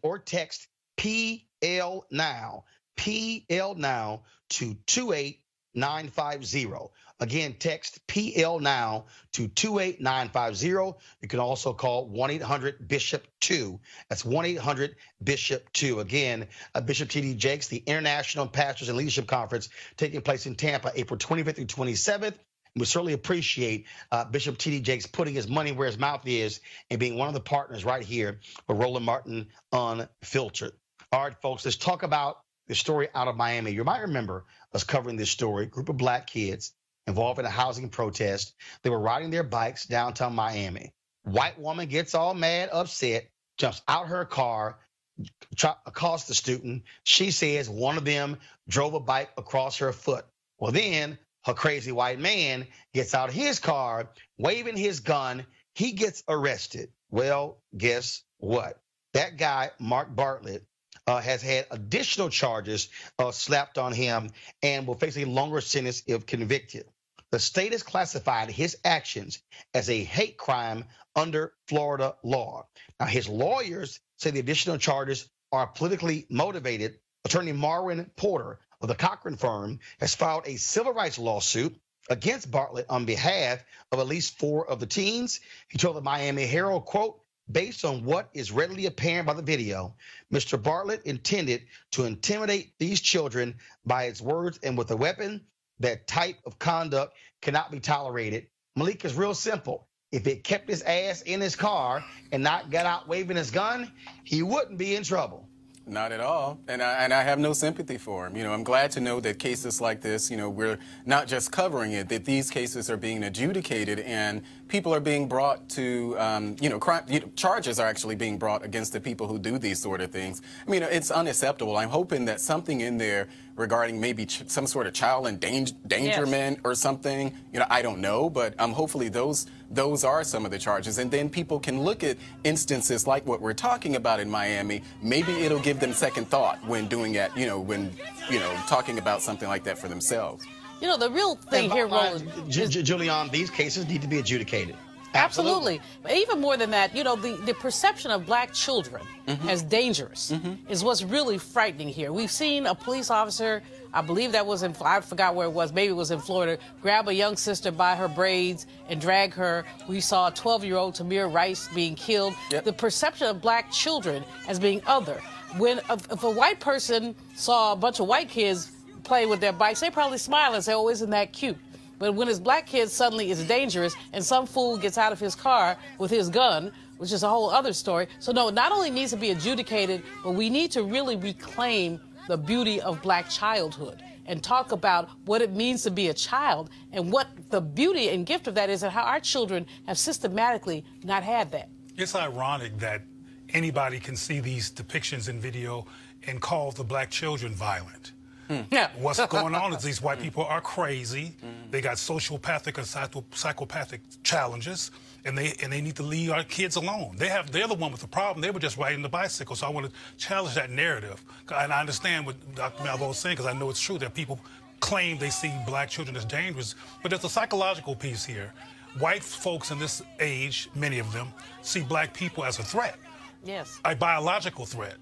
or text PL now to 28950. Again, text PL now to 28950. You can also call 1-800-BISHOP-2. That's 1-800-BISHOP-2. Again, Bishop T.D. Jakes, the International Pastors and Leadership Conference, taking place in Tampa, April 25th through 27th. We certainly appreciate Bishop T.D. Jakes putting his money where his mouth is and being one of the partners right here for Roland Martin Unfiltered. All right, folks, let's talk about the story out of Miami. You might remember us covering this story. A group of black kids involved in a housing protest. They were riding their bikes downtown Miami. White woman gets all mad, upset, jumps out her car, accosts the student. She says one of them drove a bike across her foot. Well, then her crazy white man gets out his car, waving his gun. He gets arrested. Well, guess what? That guy, Mark Bartlett, has had additional charges slapped on him and will face a longer sentence if convicted. The state has classified his actions as a hate crime under Florida law. Now, his lawyers say the additional charges are politically motivated. Attorney Marwin Porter of the Cochran firm has filed a civil rights lawsuit against Bartlett on behalf of at least 4 of the teens. He told the Miami Herald, quote, "Based on what is readily apparent by the video, Mr. Bartlett intended to intimidate these children by his words and with a weapon. That type of conduct cannot be tolerated." Malik, is real simple. If it kept his ass in his car and not got out waving his gun, he wouldn't be in trouble. Not at all. And I have no sympathy for him. I'm glad to know that cases like this, we're not just covering it, that these cases are being adjudicated and people are being brought to, charges are actually being brought against the people who do these sort of things. It's unacceptable. I'm hoping that something in there regarding maybe some sort of child endangerment or something, I don't know, but hopefully those are some of the charges. And then people can look at instances like what we're talking about in Miami. Maybe it'll give them second thought when doing it, when talking about something like that for themselves. The real thing here, Roland, Julian, these cases need to be adjudicated. Absolutely. But even more than that, the perception of black children as dangerous is what's really frightening here. We've seen a police officer I believe that was I forgot where it was, maybe it was in Florida, grab a young sister by her braids and drag her. We saw a 12-year-old Tamir Rice being killed. The perception of black children as being other. When if a white person saw a bunch of white kids play with their bikes, they probably smile and say, oh, isn't that cute? But when it's black kids, suddenly it's dangerous, and some fool gets out of his car with his gun, which is a whole other story. So no, it not only needs to be adjudicated, but we need to really reclaim the beauty of black childhood and talk about what it means to be a child and what the beauty and gift of that is and how our children have systematically not had that. It's ironic that anybody can see these depictions in video and call the black children violent. Yeah. What's going on is these white people are crazy. They got sociopathic and psychopathic challenges, and they need to leave our kids alone. They're the one with the problem. They were just riding the bicycle. So I want to challenge that narrative. And I understand what Dr. Malvo is saying, because I know it's true that people claim they see black children as dangerous. But there's a psychological piece here. White folks in this age, many of them, see black people as a threat. Yes. A biological threat,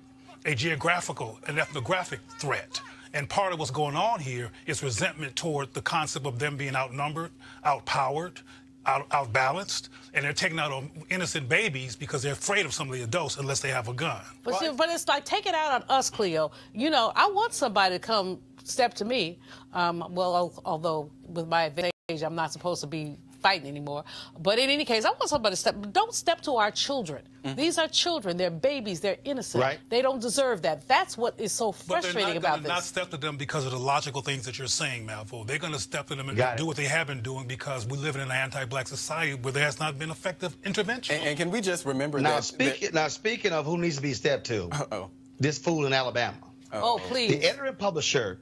a geographical and ethnographic threat. And part of what's going on here is resentment toward the concept of them being outnumbered, outpowered, outbalanced, and they're taking out on innocent babies because they're afraid of some of the adults unless they have a gun. But, see, but it's like, take it out on us, Cleo. You know, I want somebody to come step to me. Well, although with my age, I'm not supposed to be fighting anymore. But in any case, I want somebody to step. Don't step to our children. These are children. They're babies. They're innocent. Right. They don't deserve that. That's what is so frustrating about this. They're not step to them because of the logical things that you're saying, Malvo. They're going to step to them and do what they have been doing because we live in an anti-black society where there has not been effective intervention. And can we just remember now, speaking of who needs to be stepped to, this fool in Alabama. Oh, please. The editor and publisher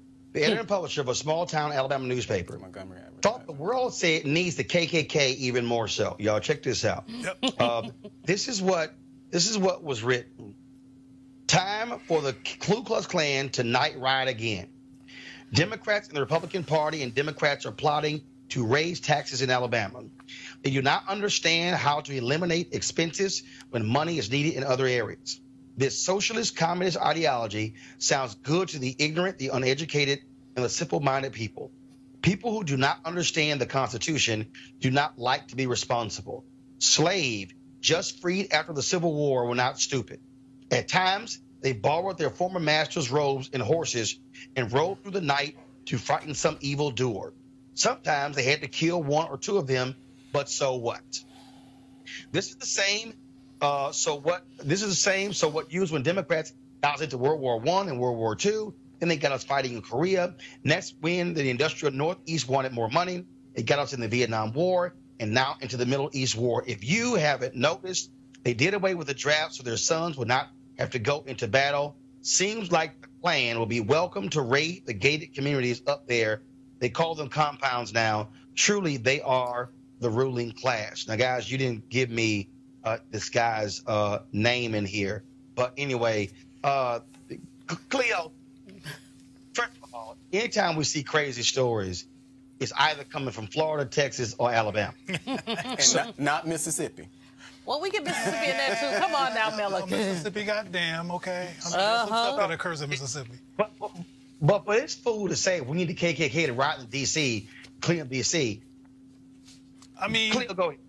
of a small-town Alabama newspaper thought the world said needs the KKK even more so. Y'all check this out. This is what was written. Time for the Ku Klux Klan to night ride again. Democrats in the Republican Party and Democrats are plotting to raise taxes in Alabama. They do not understand how to eliminate expenses when money is needed in other areas. This socialist communist ideology sounds good to the ignorant, the uneducated, and the simple-minded people. People who do not understand the Constitution do not like to be responsible. Slave, just freed after the Civil War, were not stupid. At times, they borrowed their former master's robes and horses and rode through the night to frighten some evildoer. Sometimes they had to kill one or two of them, but so what? This is the same. So what used when Democrats got us into World War I and World War II. Then they got us fighting in Korea. Next, when the industrial Northeast wanted more money, they got us in the Vietnam War and now into the Middle East War. If you haven't noticed, they did away with the draft so their sons would not have to go into battle. Seems like the Klan will be welcome to raid the gated communities up there. They call them compounds now. Truly, they are the ruling class. Now, guys, you didn't give me this guy's name in here. But anyway, Cleo, first of all, anytime we see crazy stories, it's either coming from Florida, Texas, or Alabama. And not Mississippi. Well, we get Mississippi in there, too. Come on now, Miller. Mississippi, goddamn, okay. I mean, there's some stuff that occurs in Mississippi. But for this fool to say we need the KKK to ride in D.C., clean up D.C., I mean... Cleo, go ahead.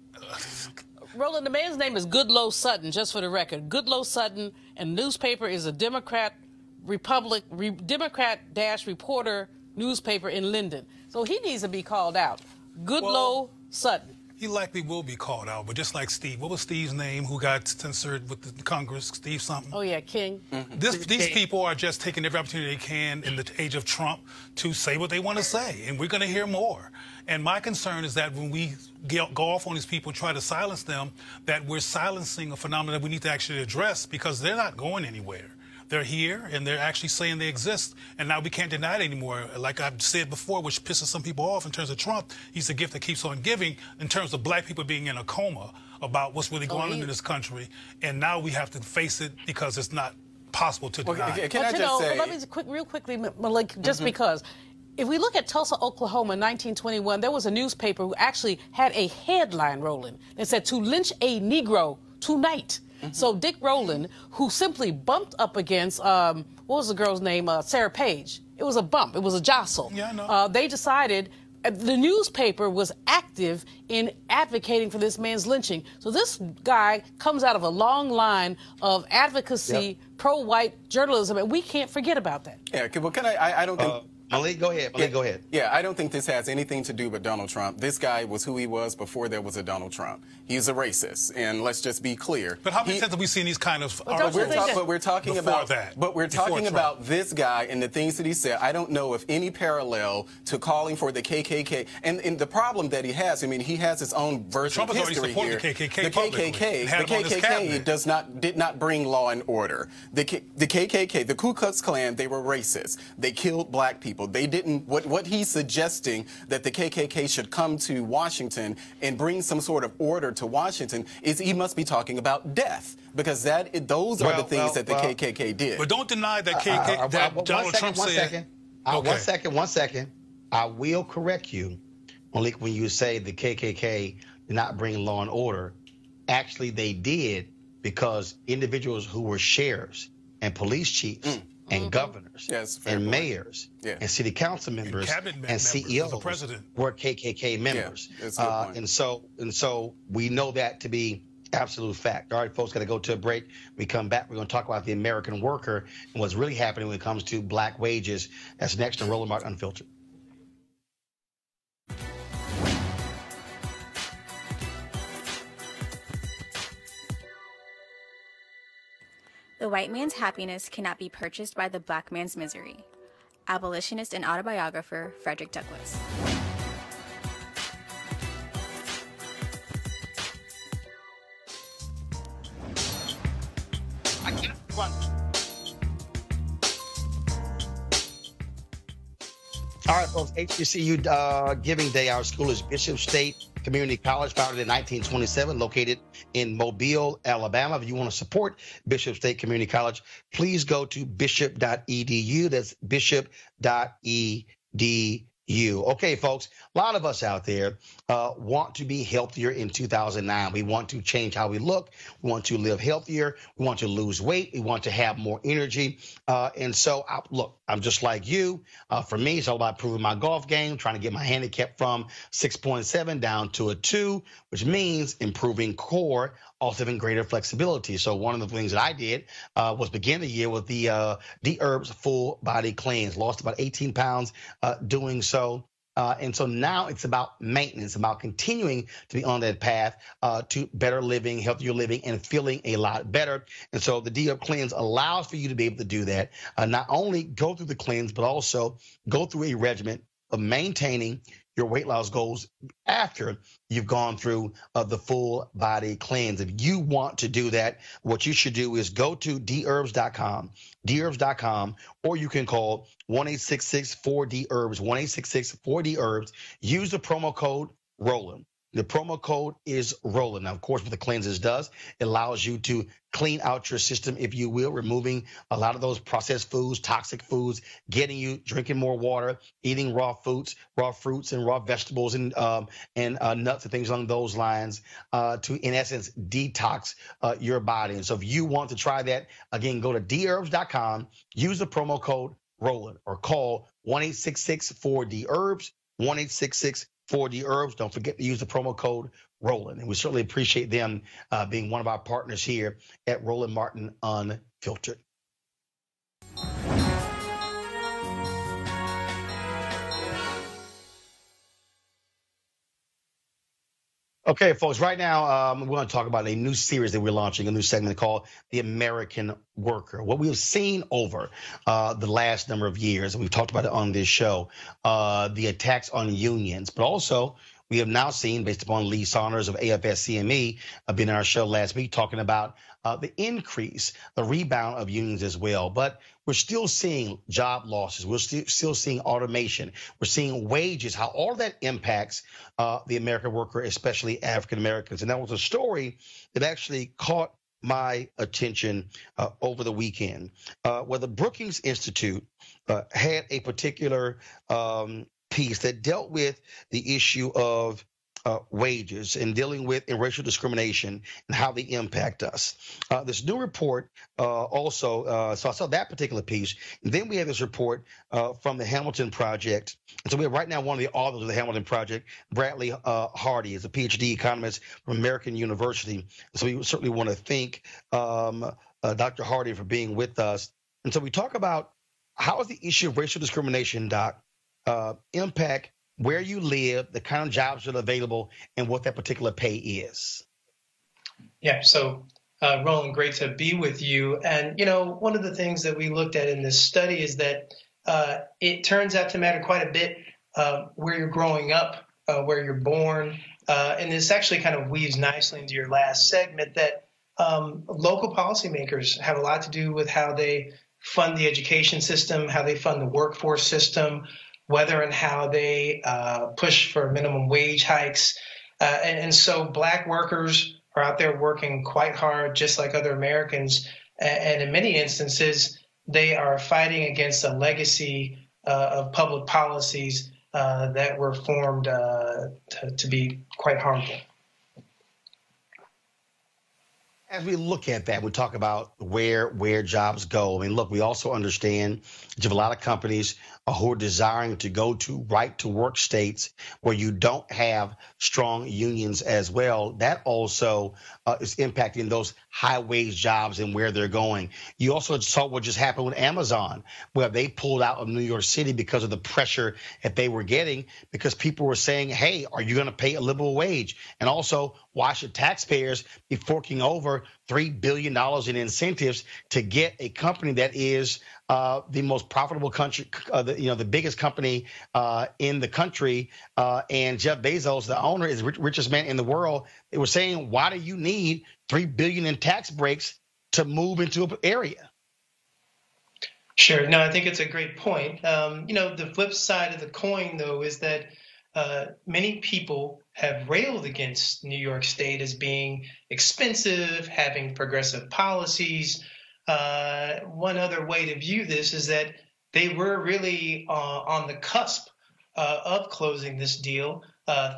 Roland, the man's name is Goodloe Sutton, just for the record. Goodloe Sutton, and the newspaper is a Democrat-reporter newspaper in Linden. So he needs to be called out. Goodloe Sutton. He likely will be called out, but just like Steve. What was Steve's name who got censored with the Congress? Steve something? Oh, yeah, King. These people are just taking every opportunity they can in the age of Trump to say what they want to say, and we're going to hear more. And my concern is that when we go off on these people and try to silence them, that we're silencing a phenomenon that we need to actually address because they're not going anywhere. They're here, and they're actually saying they exist, and now we can't deny it anymore. Like I've said before, which pisses some people off in terms of Trump, he's the gift that keeps on giving in terms of black people being in a coma about what's really going on in this country, and now we have to face it because it's not possible to deny it. Can I just say... Let me real quickly, Malik, just because... If we look at Tulsa, Oklahoma, 1921, there was a newspaper who actually had a headline, Roland, that said, "To lynch a Negro tonight." So Dick Roland, who simply bumped up against, what was the girl's name, Sarah Page. It was a bump. It was a jostle. Yeah, I know. They decided the newspaper was active in advocating for this man's lynching. So this guy comes out of a long line of advocacy, pro-white journalism, and we can't forget about that. Yeah, well, I don't think... Malik, go ahead. Malik, go ahead. Yeah, I don't think this has anything to do with Donald Trump. This guy was who he was before there was a Donald Trump. He's a racist, and let's just be clear. But how many times have we seen these kind of But we're talking about that? But we're talking about this guy and the things that he said. I don't know if any parallel to calling for the KKK. And the problem that he has, I mean, he has his own version of history here. The KKK did not bring law and order. The KKK, the Ku Klux Klan, they were racist. They killed black people. They didn't. What he's suggesting that the KKK should come to Washington and bring some sort of order to Washington is he must be talking about death, because those are the things that the KKK did. But don't deny that Donald Trump said. One second. I will correct you, Malik, when you say the KKK did not bring law and order. Actually, they did, because individuals who were sheriffs and police chiefs and governors and mayors and city council members and CEOs were KKK members. And so we know that to be absolute fact. All right, folks, got to go to a break. We come back. We're going to talk about the American worker and what's really happening when it comes to black wages. That's next on Roland Martin Unfiltered. The white man's happiness cannot be purchased by the black man's misery. Abolitionist and autobiographer Frederick Douglass. All right, folks, HBCU Giving Day. Our school is Bishop State Community College, founded in 1927, located in Mobile, Alabama. If you want to support Bishop State Community College, please go to bishop.edu. That's bishop.edu. Okay, folks, a lot of us out there want to be healthier in 2009. We want to change how we look. We want to live healthier. We want to lose weight. We want to have more energy. And so, look, I'm just like you. For me, it's all about improving my golf game, trying to get my handicap from 6.7 down to a 2, which means improving core, also having greater flexibility. So one of the things that I did was begin the year with the D-Herbs Full Body Cleanse. Lost about 18 pounds doing so. And so now it's about maintenance, about continuing to be on that path to better living, healthier living, and feeling a lot better. And so the D-Herb Cleanse allows for you to be able to do that. Not only go through the cleanse, but also go through a regimen of maintaining your weight loss goals after you've gone through the full body cleanse. If you want to do that, what you should do is go to dherbs.com, or you can call 1-866-4DHERBS, 1-866-4DHERBS. Use the promo code Roland. The promo code is Roland. Now, of course, what the cleanses does, it allows you to clean out your system, if you will, removing a lot of those processed foods, toxic foods, getting you drinking more water, eating raw fruits and raw vegetables and nuts and things along those lines to, in essence, detox your body. And so if you want to try that, again, go to dherbs.com, use the promo code Roland, or call 1-866-4DHERBS, 1-866-4DHERBS. Don't forget to use the promo code Roland. And we certainly appreciate them being one of our partners here at Roland Martin Unfiltered. Okay, folks, right now we're going to talk about a new series that we're launching, a new segment called The American Worker. What we have seen over the last number of years, and we've talked about it on this show, the attacks on unions, but also we have now seen, based upon Lee Saunders of AFSCME, being on our show last week, talking about the increase, the rebound of unions as well. But we're still seeing job losses. We're still seeing automation. We're seeing wages, how all that impacts the American worker, especially African Americans. And that was a story that actually caught my attention over the weekend, where the Brookings Institute had a particular piece that dealt with the issue of wages and dealing with racial discrimination and how they impact us. This new report also, so I saw that particular piece. And then we have this report from the Hamilton Project. And so we have right now one of the authors of the Hamilton Project, Bradley Hardy, is a PhD economist from American University. So we certainly want to thank Dr. Hardy for being with us. And so we talk about how is the issue of racial discrimination, Doc, impact where you live, the kind of jobs that are available, and what that particular pay is. Yeah, so Roland, great to be with you. And, you know, one of the things that we looked at in this study is that it turns out to matter quite a bit where you're growing up, where you're born. And this actually kind of weaves nicely into your last segment that local policymakers have a lot to do with how they fund the education system, how they fund the workforce system, whether and how they push for minimum wage hikes. And so black workers are out there working quite hard, just like other Americans. And in many instances, they are fighting against a legacy of public policies that were formed to be quite harmful. As we look at that, we talk about where jobs go. I mean, look, we also understand that you have a lot of companies who are desiring to go to right-to-work states where you don't have strong unions as well. That also is impacting those high-wage jobs and where they're going. You also saw what just happened with Amazon, where they pulled out of New York City because of the pressure that they were getting, because people were saying, hey, are you going to pay a livable wage? And also, why should taxpayers be forking over $3 billion in incentives to get a company that is the most profitable country, the biggest company in the country, and Jeff Bezos, the owner, is the richest man in the world. They were saying, why do you need $3 billion in tax breaks to move into an area? Sure. No, I think it's a great point. The flip side of the coin, though, is that many people have railed against New York State as being expensive, having progressive policies. One other way to view this is that they were really on the cusp of closing this deal.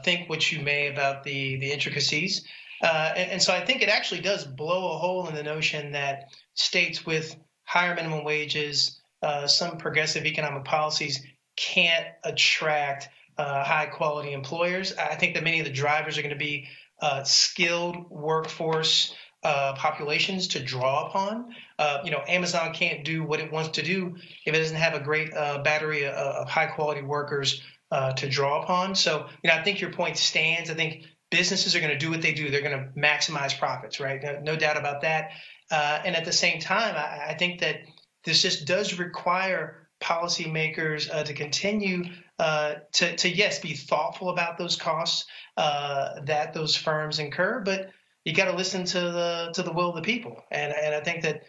Think what you may about the intricacies. And so I think it actually does blow a hole in the notion that states with higher minimum wages, some progressive economic policies can't attract high quality employers. I think that many of the drivers are going to be skilled workforce populations to draw upon. Amazon can't do what it wants to do if it doesn't have a great battery of high quality workers to draw upon. So, I think your point stands. I think businesses are going to do what they do. They're going to maximize profits, right? No doubt about that. And at the same time, I think that this just does require policymakers to continue to be thoughtful about those costs that those firms incur, but you got to listen to the will of the people. And I think that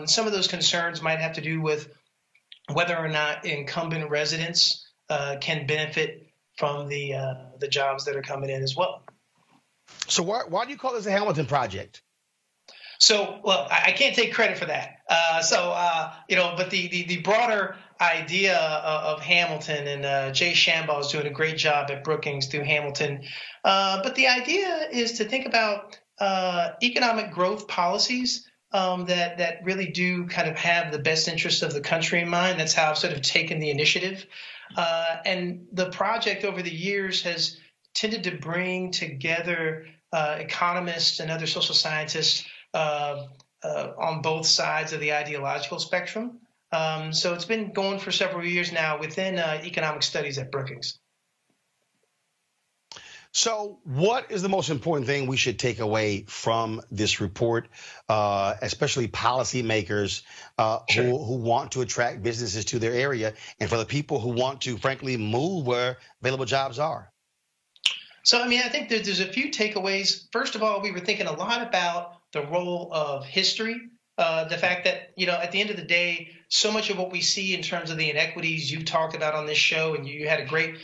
some of those concerns might have to do with whether or not incumbent residents can benefit from the jobs that are coming in as well. So why do you call this the Hamilton Project? So, well, I can't take credit for that. But the broader idea of Hamilton, and Jay Shambaugh is doing a great job at Brookings through Hamilton. But the idea is to think about economic growth policies that really do kind of have the best interest of the country in mind. That's how I've sort of taken the initiative. And the project over the years has tended to bring together economists and other social scientists on both sides of the ideological spectrum. So it's been going for several years now within economic studies at Brookings. So what is the most important thing we should take away from this report, especially policymakers who want to attract businesses to their area, and for the people who want to, frankly, move where available jobs are? So, I think there's a few takeaways. First of all, we were thinking a lot about the role of history, the fact that, at the end of the day, so much of what we see in terms of the inequities you've talked about on this show, and you had a great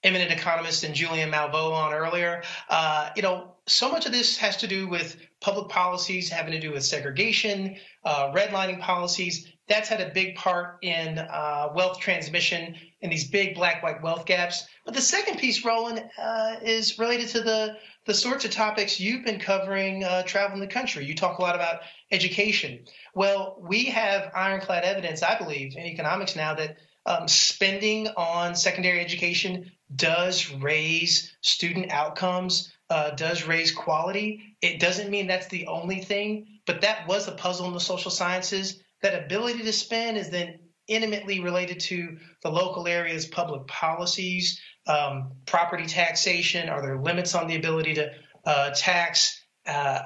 eminent economist and Julian Malveaux on earlier, so much of this has to do with public policies having to do with segregation, redlining policies that's had a big part in wealth transmission and these big black-white wealth gaps. But the second piece, Roland, is related to the sorts of topics you've been covering traveling the country. You talk a lot about education. Well, we have ironclad evidence, I believe, in economics now that spending on secondary education does raise student outcomes, does raise quality. It doesn't mean that's the only thing, but that was a puzzle in the social sciences. That ability to spend is then intimately related to the local area's public policies, property taxation. Are there limits on the ability to tax?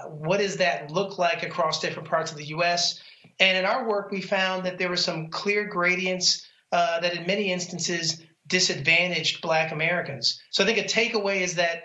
What does that look like across different parts of the U.S.? And in our work, we found that there were some clear gradients that in many instances disadvantaged Black Americans. So I think a takeaway is that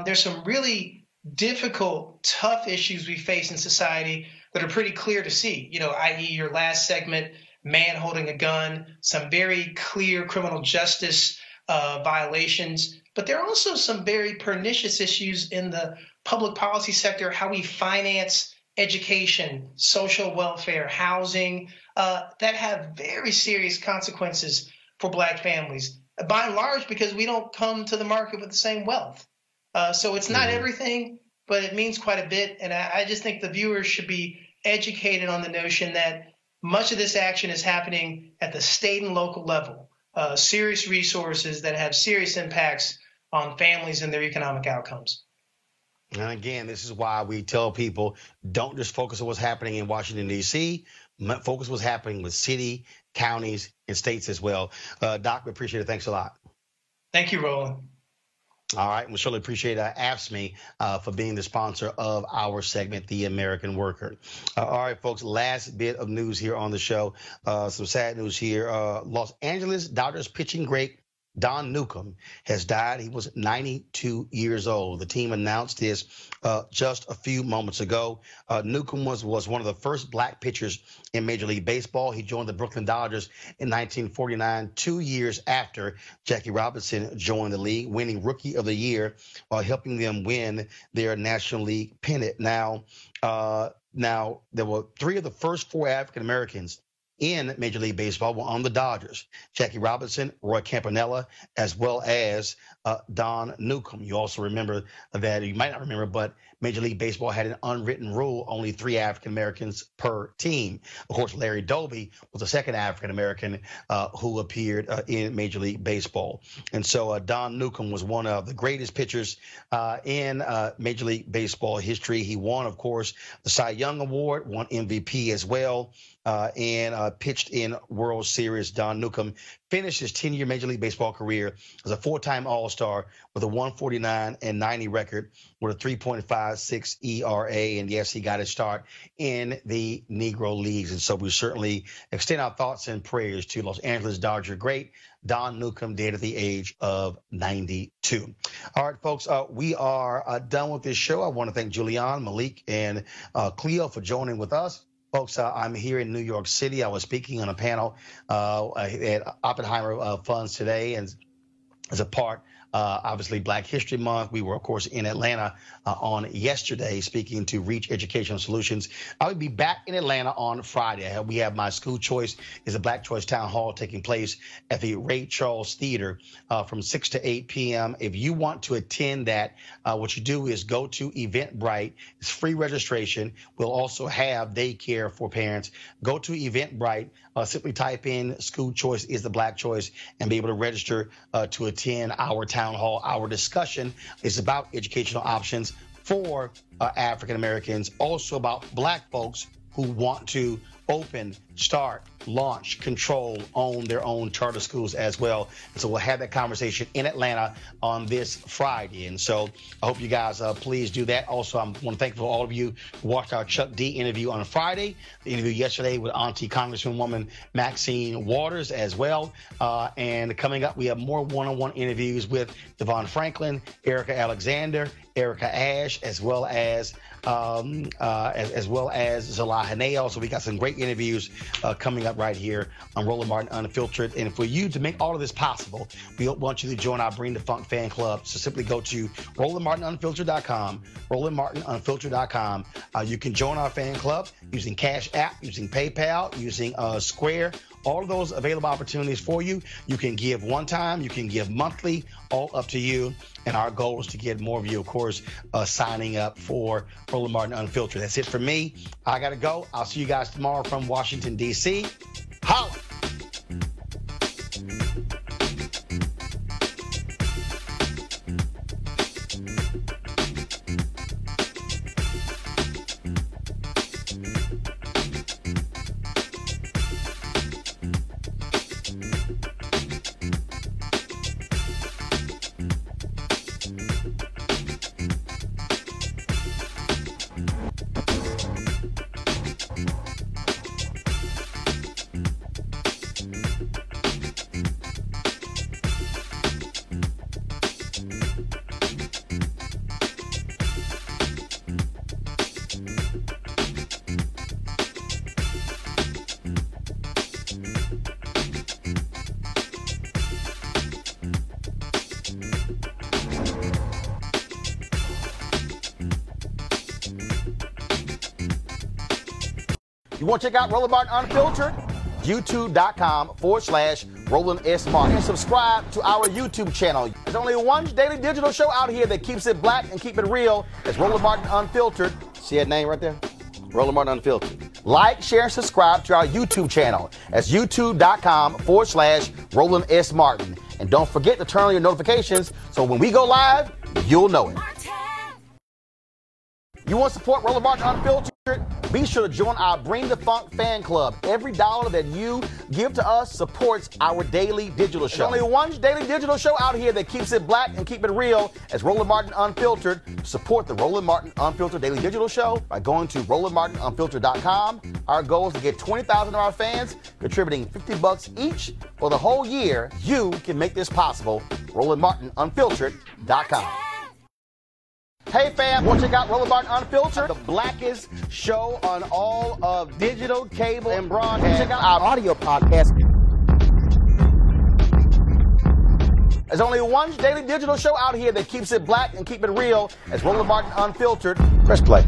there's some really difficult, tough issues we face in society that are pretty clear to see, i.e. your last segment, man holding a gun, some very clear criminal justice violations. But there are also some very pernicious issues in the public policy sector, how we finance education, social welfare, housing, that have very serious consequences for Black families, by and large because we don't come to the market with the same wealth. So it's not everything, but it means quite a bit. And I just think the viewers should be educated on the notion that much of this action is happening at the state and local level, serious resources that have serious impacts on families and their economic outcomes. And again, this is why we tell people don't just focus on what's happening in Washington, D.C., focus on what's happening with city, counties, and states as well. Doc, we appreciate it. Thanks a lot. Thank you, Roland. All right. We surely appreciate AFSCME for being the sponsor of our segment, The American Worker. All right, folks, last bit of news here on the show. Some sad news here. Los Angeles Dodgers pitching great Don Newcombe has died. He was 92 years old. The team announced this just a few moments ago. Newcombe was one of the first Black pitchers in Major League Baseball. He joined the Brooklyn Dodgers in 1949, 2 years after Jackie Robinson joined the league, winning Rookie of the Year while helping them win their National League pennant. Now, there were three of the first four African Americans in Major League Baseball were on the Dodgers: Jackie Robinson, Roy Campanella, as well as Don Newcombe. You also remember that, you might not remember, but Major League Baseball had an unwritten rule, only 3 African Americans per team. Of course, Larry Doby was the second African American who appeared in Major League Baseball. And so Don Newcombe was one of the greatest pitchers in Major League Baseball history. He won, of course, the Cy Young Award, won MVP as well, and pitched in World Series. Don Newcombe finished his 10-year Major League Baseball career as a 4-time All-Star with a 149-90 record with a 3.56 ERA. And yes, he got his start in the Negro Leagues. And so we certainly extend our thoughts and prayers to Los Angeles Dodger great Don Newcombe, dead at the age of 92. All right, folks, we are done with this show. I want to thank Julian, Malik, and Cleo for joining with us. Folks, I'm here in New York City. I was speaking on a panel at Oppenheimer Funds today, and as a part, obviously, Black History Month. We were, of course, in Atlanta on yesterday speaking to Reach Educational Solutions. I will be back in Atlanta on Friday. We have my School Choice is a Black Choice Town Hall taking place at the Ray Charles Theater from 6 to 8 p.m. If you want to attend that, what you do is go to Eventbrite. It's free registration. We'll also have daycare for parents. Go to Eventbrite. Simply type in School Choice is the Black Choice and be able to register to attend our town hall. Our discussion is about educational options for African Americans, also about Black folks who want to open, start, launch, control, own their own charter schools as well. And so we'll have that conversation in Atlanta on this Friday. And so I hope you guys please do that. Also, I want to thank all of you who watched our Chuck D interview on Friday, the interview yesterday with Auntie Congresswoman Maxine Waters as well. And coming up, we have more one-on-one interviews with Devon Franklin, Erica Alexander, Erica Ash, as well as Zalah Haneo. So we got some great interviews coming up right here on Roland Martin Unfiltered. And for you to make all of this possible, we want you to join our Bring the Funk fan club. So simply go to RolandMartinUnfiltered.com, RolandMartinUnfiltered.com. You can join our fan club using Cash App, using PayPal, using Square. All of those available opportunities for you. You can give one time, you can give monthly, all up to you. And our goal is to get more of you, of course, signing up for Roland Martin Unfiltered. That's it for me. I got to go. I'll see you guys tomorrow from Washington, D.C. Holla! You want to check out Roland Martin Unfiltered? YouTube.com/Roland S. Martin. And subscribe to our YouTube channel. There's only one daily digital show out here that keeps it black and keep it real. It's Roland Martin Unfiltered. See that name right there? Roland Martin Unfiltered. Like, share, and subscribe to our YouTube channel. That's YouTube.com/Roland S. Martin. And don't forget to turn on your notifications so when we go live, you'll know it. You want to support Roland Martin Unfiltered? Be sure to join our Bring the Funk fan club. Every dollar that you give to us supports our daily digital show. There's only one daily digital show out here that keeps it black and keep it real. It's Roland Martin Unfiltered. Support the Roland Martin Unfiltered daily digital show by going to RolandMartinUnfiltered.com. Our goal is to get 20,000 of our fans contributing $50 each for the whole year. You can make this possible. RolandMartinUnfiltered.com. Hey fam, want to check out Roland Martin Unfiltered? The blackest show on all of digital, cable, and broadcast. Check out our audio podcast. There's only one daily digital show out here that keeps it black and keep it real. It's Roland Martin Unfiltered. Press play.